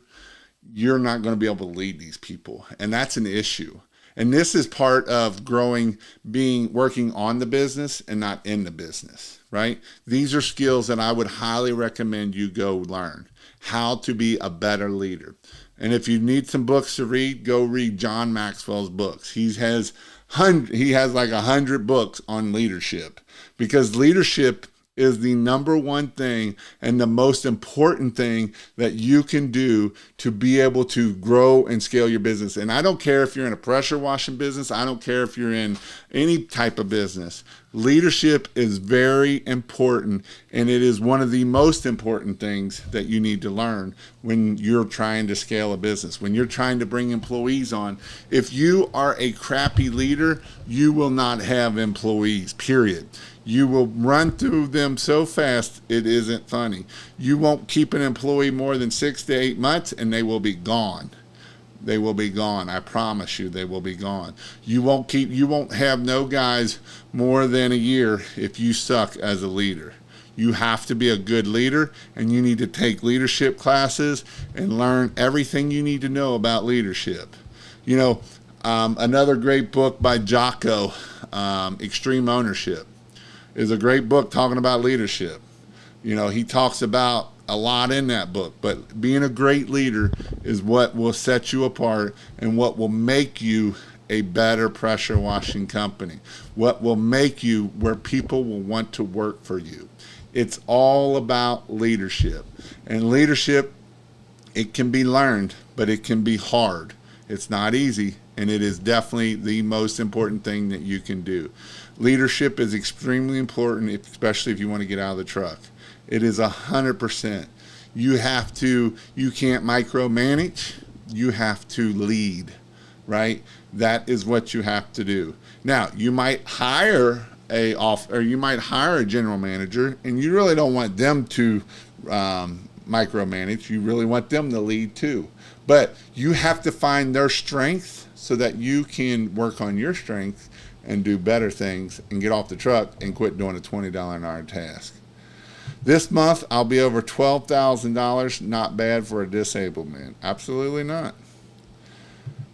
you're not going to be able to lead these people. And that's an issue. And this is part of working on the business and not in the business, right? These are skills that I would highly recommend you go learn. How to be a better leader. And if you need some books to read, go read John Maxwell's books. He has like 100 books on leadership, because leadership is the number one thing and the most important thing that you can do to be able to grow and scale your business. And I don't care if you're in a pressure washing business. I don't care if you're in any type of business. Leadership is very important, and it is one of the most important things that you need to learn when you're trying to scale a business, when you're trying to bring employees on. If you are a crappy leader, you will not have employees, period. You will run through them so fast, it isn't funny. You won't keep an employee more than 6 to 8 months, and they will be gone. They will be gone. I promise you, they will be gone. You won't have no guys more than a year if you suck as a leader. You have to be a good leader, and you need to take leadership classes and learn everything you need to know about leadership. You know, another great book by Jocko, Extreme Ownership, is a great book talking about leadership. You know, he talks about a lot in that book, but being a great leader is what will set you apart and what will make you a better pressure washing company, what will make you where people will want to work for you. It's all about leadership. And leadership, it can be learned, but it can be hard. It's not easy, and it is definitely the most important thing that you can do. Leadership is extremely important, especially if you want to get out of the truck. It is 100%. You can't micromanage. You have to lead, right? That is what you have to do. Now, you might hire a general manager, and you really don't want them to micromanage. You really want them to lead too. But you have to find their strength so that you can work on your strengths and do better things and get off the truck and quit doing a $20 an hour task. This month, I'll be over $12,000. Not bad for a disabled man. Absolutely not.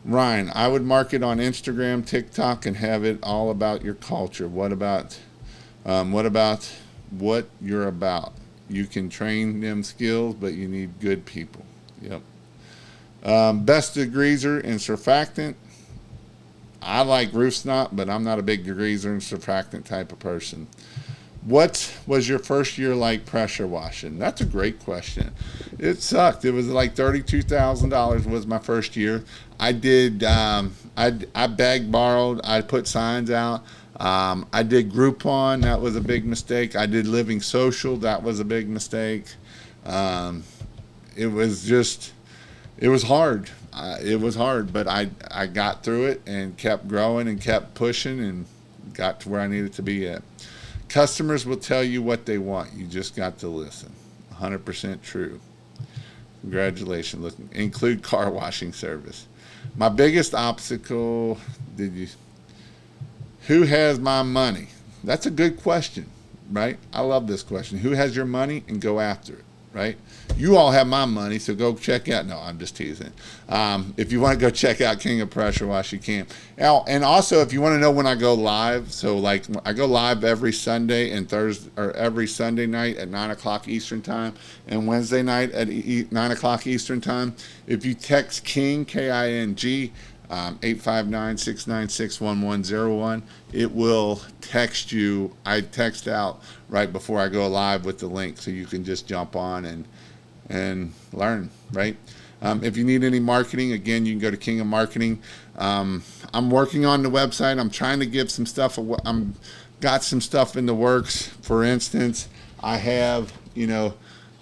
Ryan, I would market on Instagram, TikTok, and have it all about your culture. What about what you're about? You can train them skills, but you need good people. Yep. Best degreaser in surfactant. I like roof snot, but I'm not a big degreaser and surfactant type of person. What was your first year like pressure washing? That's a great question. It sucked. It was like $32,000 was my first year. I did. I begged, borrowed. I put signs out. I did Groupon. That was a big mistake. I did Living Social. That was a big mistake. Um, it was just. It was hard. It was hard, but I got through it and kept growing and kept pushing and got to where I needed to be at. Customers will tell you what they want. You just got to listen. 100% true. Congratulations. Look, include car washing service. My biggest obstacle, did you? Who has my money? That's a good question, right? I love this question. Who has your money and go after it, right? You all have my money, so go check out. No, I'm just teasing. If you want to go check out King of Pressure Wash, you can. Now, and also, if you want to know when I go live, so like I go live every Sunday and Thursday, or every Sunday night at 9 o'clock Eastern Time, and Wednesday night at 9 o'clock Eastern Time. If you text King, K-I-N-G, 859-696-1101, it will text you. I text out right before I go live with the link, so you can just jump on and learn, right? If you need any marketing, again, you can go to King of Marketing. I'm working on the website. I'm trying to give some stuff. I'm got some stuff in the works. For instance, I have,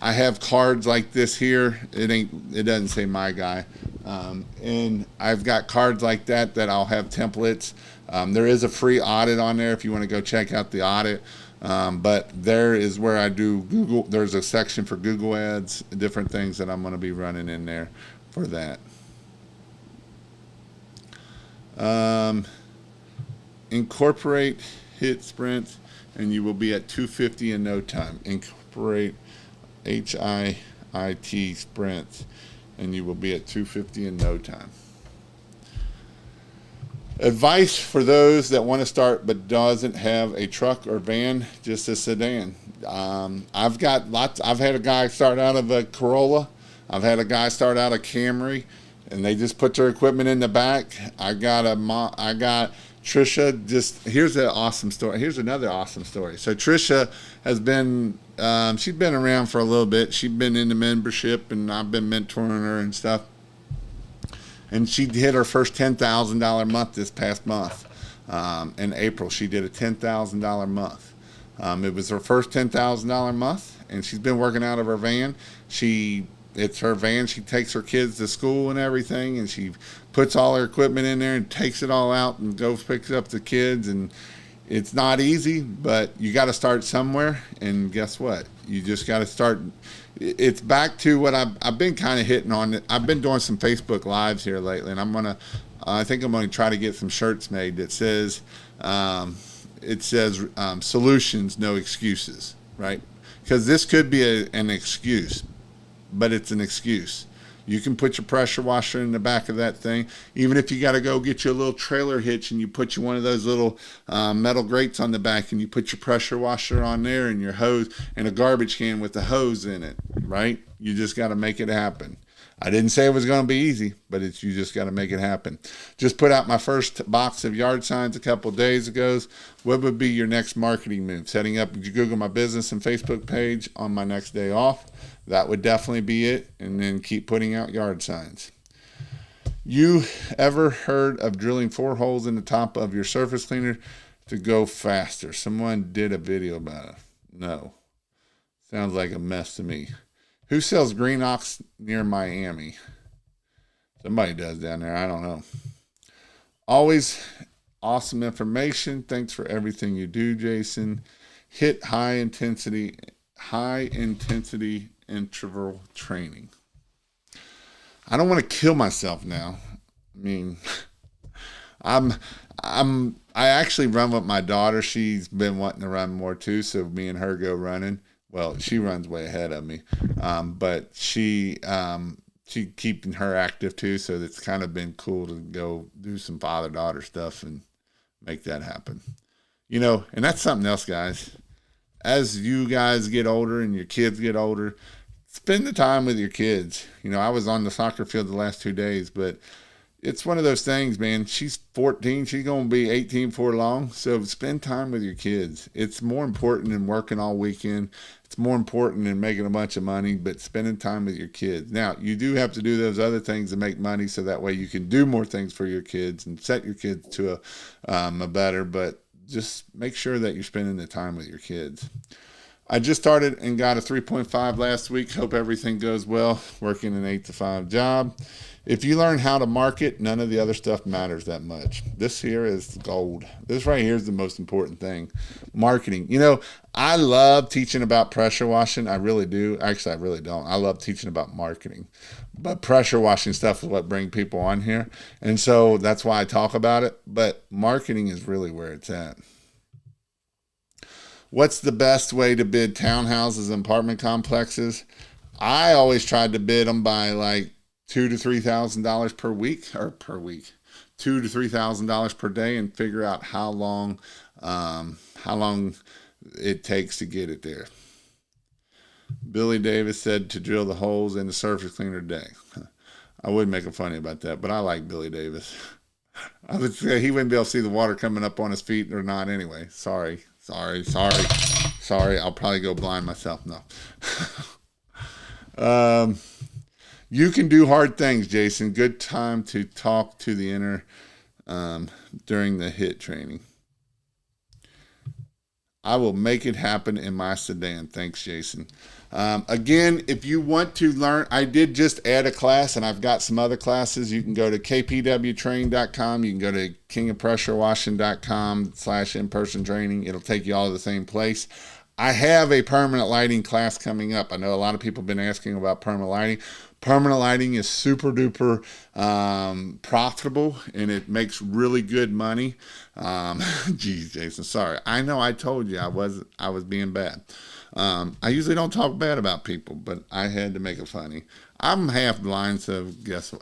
I have cards like this here. It doesn't say my guy. And I've got cards like that I'll have templates. There is a free audit on there if you want to go check out the audit. But there is where I do Google. There's a section for Google ads, different things that I'm going to be running in there for that. Incorporate HIT sprints and you will be at 250 in no time. Incorporate HIIT sprints and you will be at 250 in no time. Advice for those that want to start but doesn't have a truck or van, just a sedan. I've got lots. I've had a guy start out of a Corolla. I've had a guy start out of Camry, and they just put their equipment in the back. I got Trisha. Here's an awesome story. Here's another awesome story. So Trisha has been. She's been around for a little bit. She's been in the membership, and I've been mentoring her and stuff. And she hit her first $10,000 month this past month. In April, she did a $10,000 month. It was her first $10,000 month, and she's been working out of her van. It's her van. She takes her kids to school and everything, and she puts all her equipment in there and takes it all out and goes picks up the kids. And it's not easy, but you got to start somewhere. And guess what? You just got to start. It's back to what I've been kind of hitting on. I've been doing some Facebook Lives here lately, and I think I'm going to try to get some shirts made that says, solutions, no excuses, right? Because this could be an excuse, but it's an excuse. You can put your pressure washer in the back of that thing. Even if you got to go get you a little trailer hitch and you put you one of those little metal grates on the back and you put your pressure washer on there and your hose and a garbage can with the hose in it, right? You just got to make it happen. I didn't say it was going to be easy, but you just got to make it happen. Just put out my first box of yard signs a couple of days ago. What would be your next marketing move? Setting up Google My Business and Facebook page on my next day off. That would definitely be it. And then keep putting out yard signs. You ever heard of drilling 4 holes in the top of your surface cleaner to go faster? Someone did a video about it. No. Sounds like a mess to me. Who sells green ox near Miami? Somebody does down there. I don't know. Always awesome information. Thanks for everything you do, Jason. Hit high intensity interval training. I don't want to kill myself now. I mean, I actually run with my daughter. She's been wanting to run more too, so me and her go running. Well, she runs way ahead of me, but she keeping her active too. So it's kind of been cool to go do some father-daughter stuff and make that happen. And that's something else, guys. As you guys get older and your kids get older, spend the time with your kids. I was on the soccer field the last 2 days, but it's one of those things, man. She's 14. She's going to be 18 before long. So spend time with your kids. It's more important than working all weekend. It's more important than making a bunch of money, but spending time with your kids. Now, you do have to do those other things to make money so that way you can do more things for your kids and set your kids to a better, but just make sure that you're spending the time with your kids. I just started and got a 3.5 last week. Hope everything goes well. Working an 8 to 5 job. If you learn how to market, none of the other stuff matters that much. This here is gold. This right here is the most important thing. Marketing. You know, I love teaching about pressure washing. I really do. Actually, I really don't. I love teaching about marketing. But pressure washing stuff is what brings people on here. And so that's why I talk about it. But marketing is really where it's at. What's the best way to bid townhouses and apartment complexes? I always tried to bid them by like $2,000 to $3,000 per week, $2,000 to $3,000 per day, and figure out how long it takes to get it there. Billy Davis said to drill the holes in the surface cleaner today. I would make a funny about that, but I like Billy Davis. I would say he wouldn't be able to see the water coming up on his feet or not anyway. Sorry. I'll probably go blind myself. No. You can do hard things, Jason. Good time to talk to the inner during the HIT training. I will make it happen in my sedan. Thanks, Jason. Again, if you want to learn, I did just add a class, and I've got some other classes. You can go to kpwtrain.com. You can go to kingofpressurewashing.com/in-person training. It'll take you all to the same place. I have a permanent lighting class coming up. I know a lot of people have been asking about permanent lighting. Permanent lighting is super duper profitable, and it makes really good money. Geez, Jason, sorry. I know I told you I was being bad. I usually don't talk bad about people, but I had to make it funny. I'm half blind, so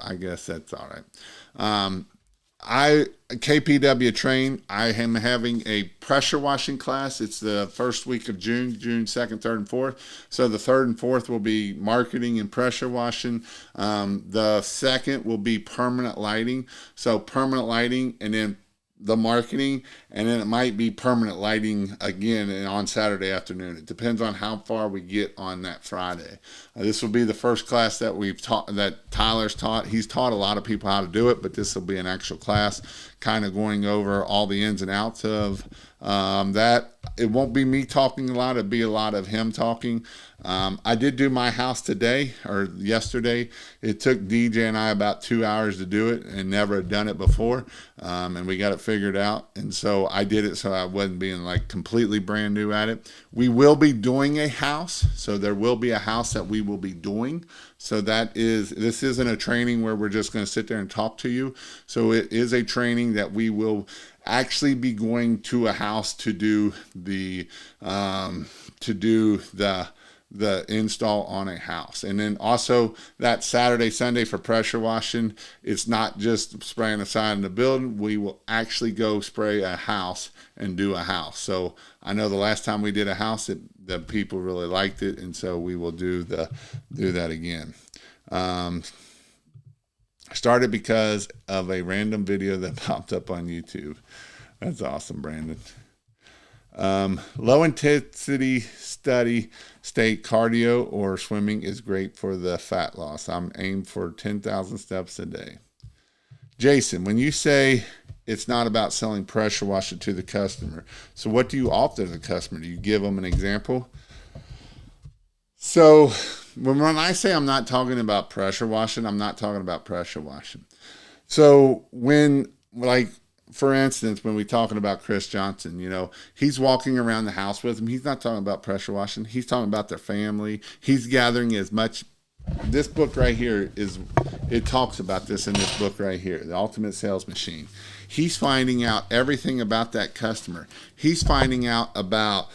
I guess that's all right. KPW Train, I am having a pressure washing class. It's the first week of June 2nd, 3rd, and 4th. So the 3rd and 4th will be marketing and pressure washing. The 2nd will be permanent lighting. So permanent lighting, and then the marketing, and then it might be permanent lighting again and on Saturday afternoon. It depends on how far we get on that Friday. This will be the first class that we've taught, that Tyler's taught. He's taught a lot of people how to do it, but this will be an actual class kind of going over all the ins and outs of that. It won't be me talking a lot. It'll be a lot of him talking. I did do my house today or yesterday. It took DJ and I about 2 hours to do it, and never had done it before. And we got it figured out. And so I did it so I wasn't being like completely brand new at it. We will be doing a house. So there will be a house that we will be doing. So this isn't a training where we're just going to sit there and talk to you. So it is a training that we will actually be going to a house to do the install on a house. And then also that Saturday, Sunday for pressure washing, it's not just spraying the side of the building. We will actually go spray a house and do a house. So I know the last time we did a house, the people really liked it, and so we will do that again. Started because of a random video that popped up on YouTube. That's awesome, Brandon. Low intensity steady state cardio or swimming is great for the fat loss. I'm aimed for 10,000 steps a day. Jason, when you say it's not about selling pressure washer to the customer, so what do you offer the customer? Do you give them an example? So when I say I'm not talking about pressure washing, I'm not talking about pressure washing. So for instance, when we're talking about Chris Johnson, he's walking around the house with him. He's not talking about pressure washing. He's talking about their family. He's gathering as much. This book right here it talks about this in this book right here, The Ultimate Sales Machine. He's finding out everything about that customer. He's finding out about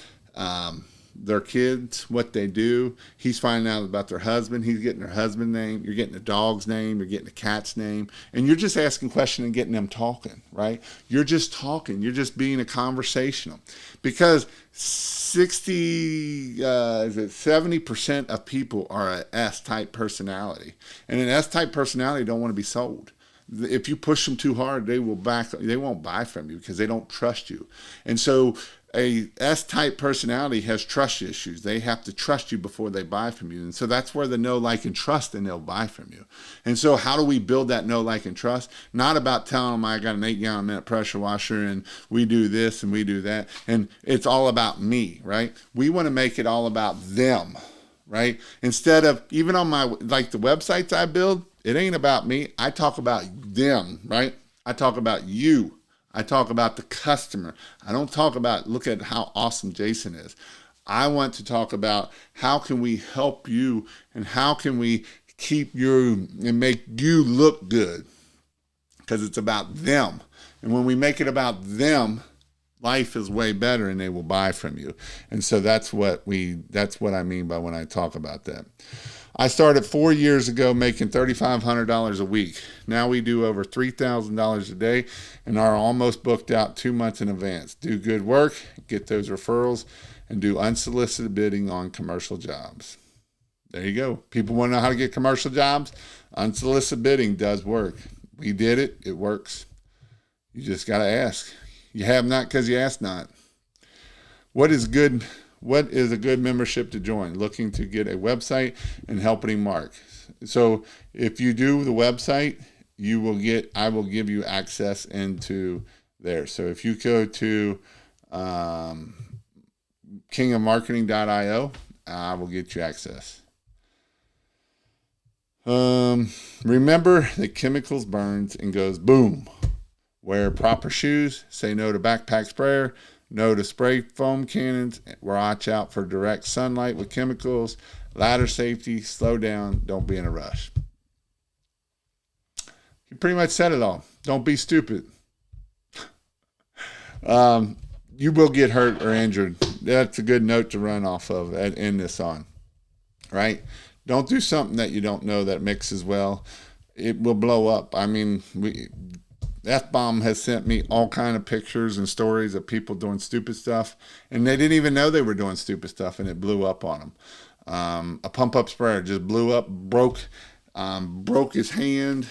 their kids, what they do. He's finding out about their husband. He's getting their husband's name. You're getting the dog's name. You're getting the cat's name. And you're just asking questions and getting them talking, right? You're just talking. You're just being a conversational. Because 70% of people are an S-type personality. And an S-type personality don't want to be sold. If you push them too hard, they won't buy from you because they don't trust you. And so a S-type personality has trust issues. They have to trust you before they buy from you. And so that's where the know, like, and trust, and they'll buy from you. And so how do we build that know, like, and trust? Not about telling them I got an 8-gallon a minute pressure washer and we do this and we do that. And it's all about me, right? We want to make it all about them, right? Instead of, even on my, like the websites I build, it ain't about me. I talk about them, right? I talk about you. I talk about the customer. I don't talk about, look at how awesome Jason is. I want to talk about how can we help you and how can we keep you and make you look good, because it's about them. And when we make it about them, life is way better and they will buy from you. And so that's what I mean by when I talk about that. I started 4 years ago making $3,500 a week. Now we do over $3,000 a day and are almost booked out 2 months in advance. Do good work, get those referrals, and do unsolicited bidding on commercial jobs. There you go. People want to know how to get commercial jobs? Unsolicited bidding does work. We did it. It works. You just got to ask. You have not because you ask not. What is a good membership to join? Looking to get a website and helping Mark. So if you do the website, I will give you access into there. So if you go to kingofmarketing.io, I will get you access. Remember that chemicals burns and goes boom. Wear proper shoes. Say no to backpack sprayer. No to spray foam cannons. Watch out for direct sunlight with chemicals. Ladder safety. Slow down. Don't be in a rush. You pretty much said it all. Don't be stupid. You will get hurt or injured. That's a good note to run off of and end this on. Right? Don't do something that you don't know that mixes well. It will blow up. I mean, F-Bomb has sent me all kind of pictures and stories of people doing stupid stuff, and they didn't even know they were doing stupid stuff, and it blew up on them. A pump-up sprayer just blew up, broke his hand,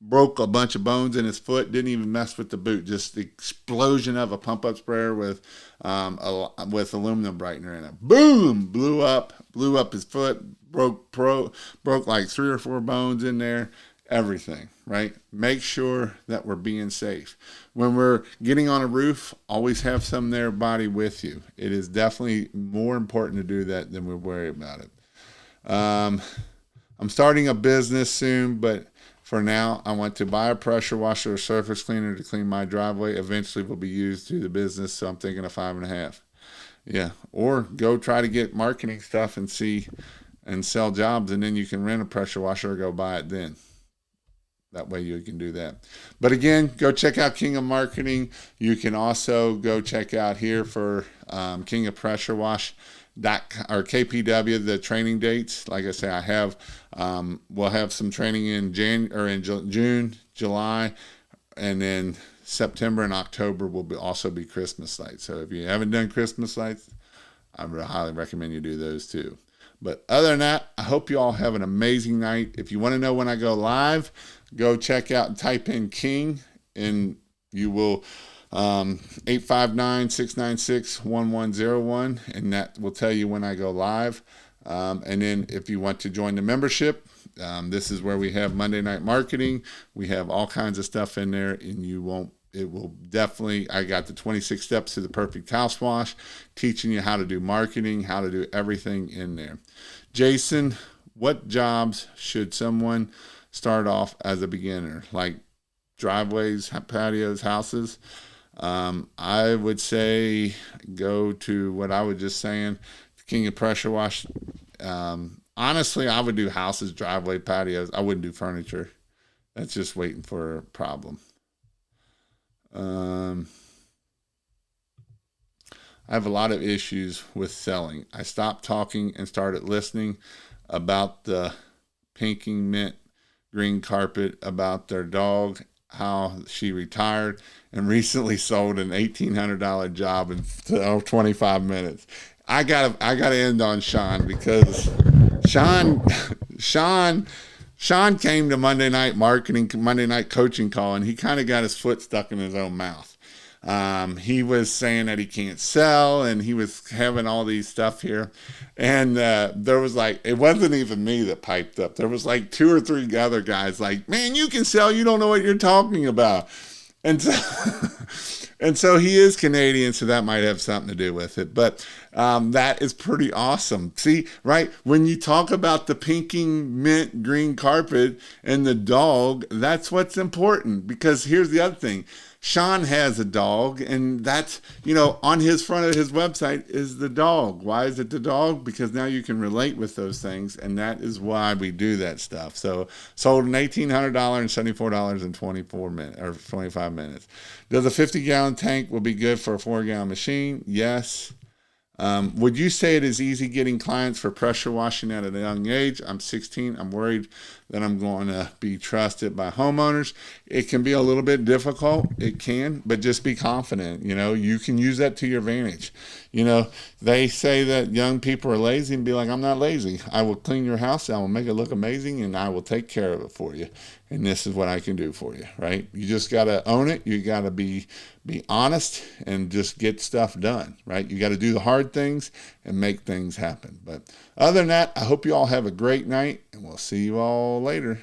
broke a bunch of bones in his foot, didn't even mess with the boot. Just the explosion of a pump-up sprayer with aluminum brightener in it. Boom! Blew up his foot, broke like 3 or 4 bones in there. Everything, right? Make sure that we're being safe. When we're getting on a roof, always have some there body with you. It is definitely more important to do that than we worry about it. I'm starting a business soon, but for now, I want to buy a pressure washer or surface cleaner to clean my driveway. Eventually will be used through the business, so I'm thinking of 5.5. Yeah, or go try to get marketing stuff and sell jobs, and then you can rent a pressure washer or go buy it then. That way you can do that. But again, go check out King of Marketing. You can also go check out here for King of Pressure Wash or KPW, the training dates. Like I say, we'll have some training in June, July, and then September and October will also be Christmas lights. So if you haven't done Christmas lights, I would highly recommend you do those too. But other than that, I hope you all have an amazing night. If you want to know when I go live, go check out and type in King, and you will 859-696-1101, and that will tell you when I go live. And then if you want to join the membership, this is where we have Monday Night Marketing. We have all kinds of stuff in there, and I got the 26 steps to the perfect house wash, teaching you how to do marketing, how to do everything in there. Jason, what jobs should someone start off as a beginner? Like driveways, patios, houses? I would say go to what I was just saying, King of Pressure Wash. Honestly, I would do houses, driveway, patios. I wouldn't do furniture. That's just waiting for a problem. I have a lot of issues with selling. I stopped talking and started listening about the pinking mint green carpet, about their dog, how she retired, and recently sold an $1,800 job in 25 minutes. I gotta end on Sean, because Sean Sean came to Monday Night Marketing, Monday Night Coaching Call, and he kind of got his foot stuck in his own mouth. He was saying that he can't sell, and he was having all these stuff here. And there was like, it wasn't even me that piped up. There was like 2 or 3 other guys like, man, you can sell. You don't know what you're talking about. And so, and so he is Canadian, so that might have something to do with it. But that is pretty awesome. See, right, when you talk about the pinking mint green carpet and the dog, that's what's important. Because here's the other thing. Sean has a dog, and that's, on his front of his website is the dog. Why is it the dog? Because now you can relate with those things, and that is why we do that stuff. So sold an $1,800 and $74 in 24 minutes or 25 minutes. Does a 50-gallon tank will be good for a 4-gallon machine? Yes. Would you say it is easy getting clients for pressure washing at a young age? I'm 16. I'm worried that I'm going to be trusted by homeowners. It can be a little bit difficult. It can, but just be confident. You can use that to your advantage. They say that young people are lazy, and be like, I'm not lazy. I will clean your house. I will make it look amazing, and I will take care of it for you. And this is what I can do for you, right? You just got to own it. You got to be honest and just get stuff done, right? You got to do the hard things and make things happen. But other than that, I hope you all have a great night, and we'll see you all later.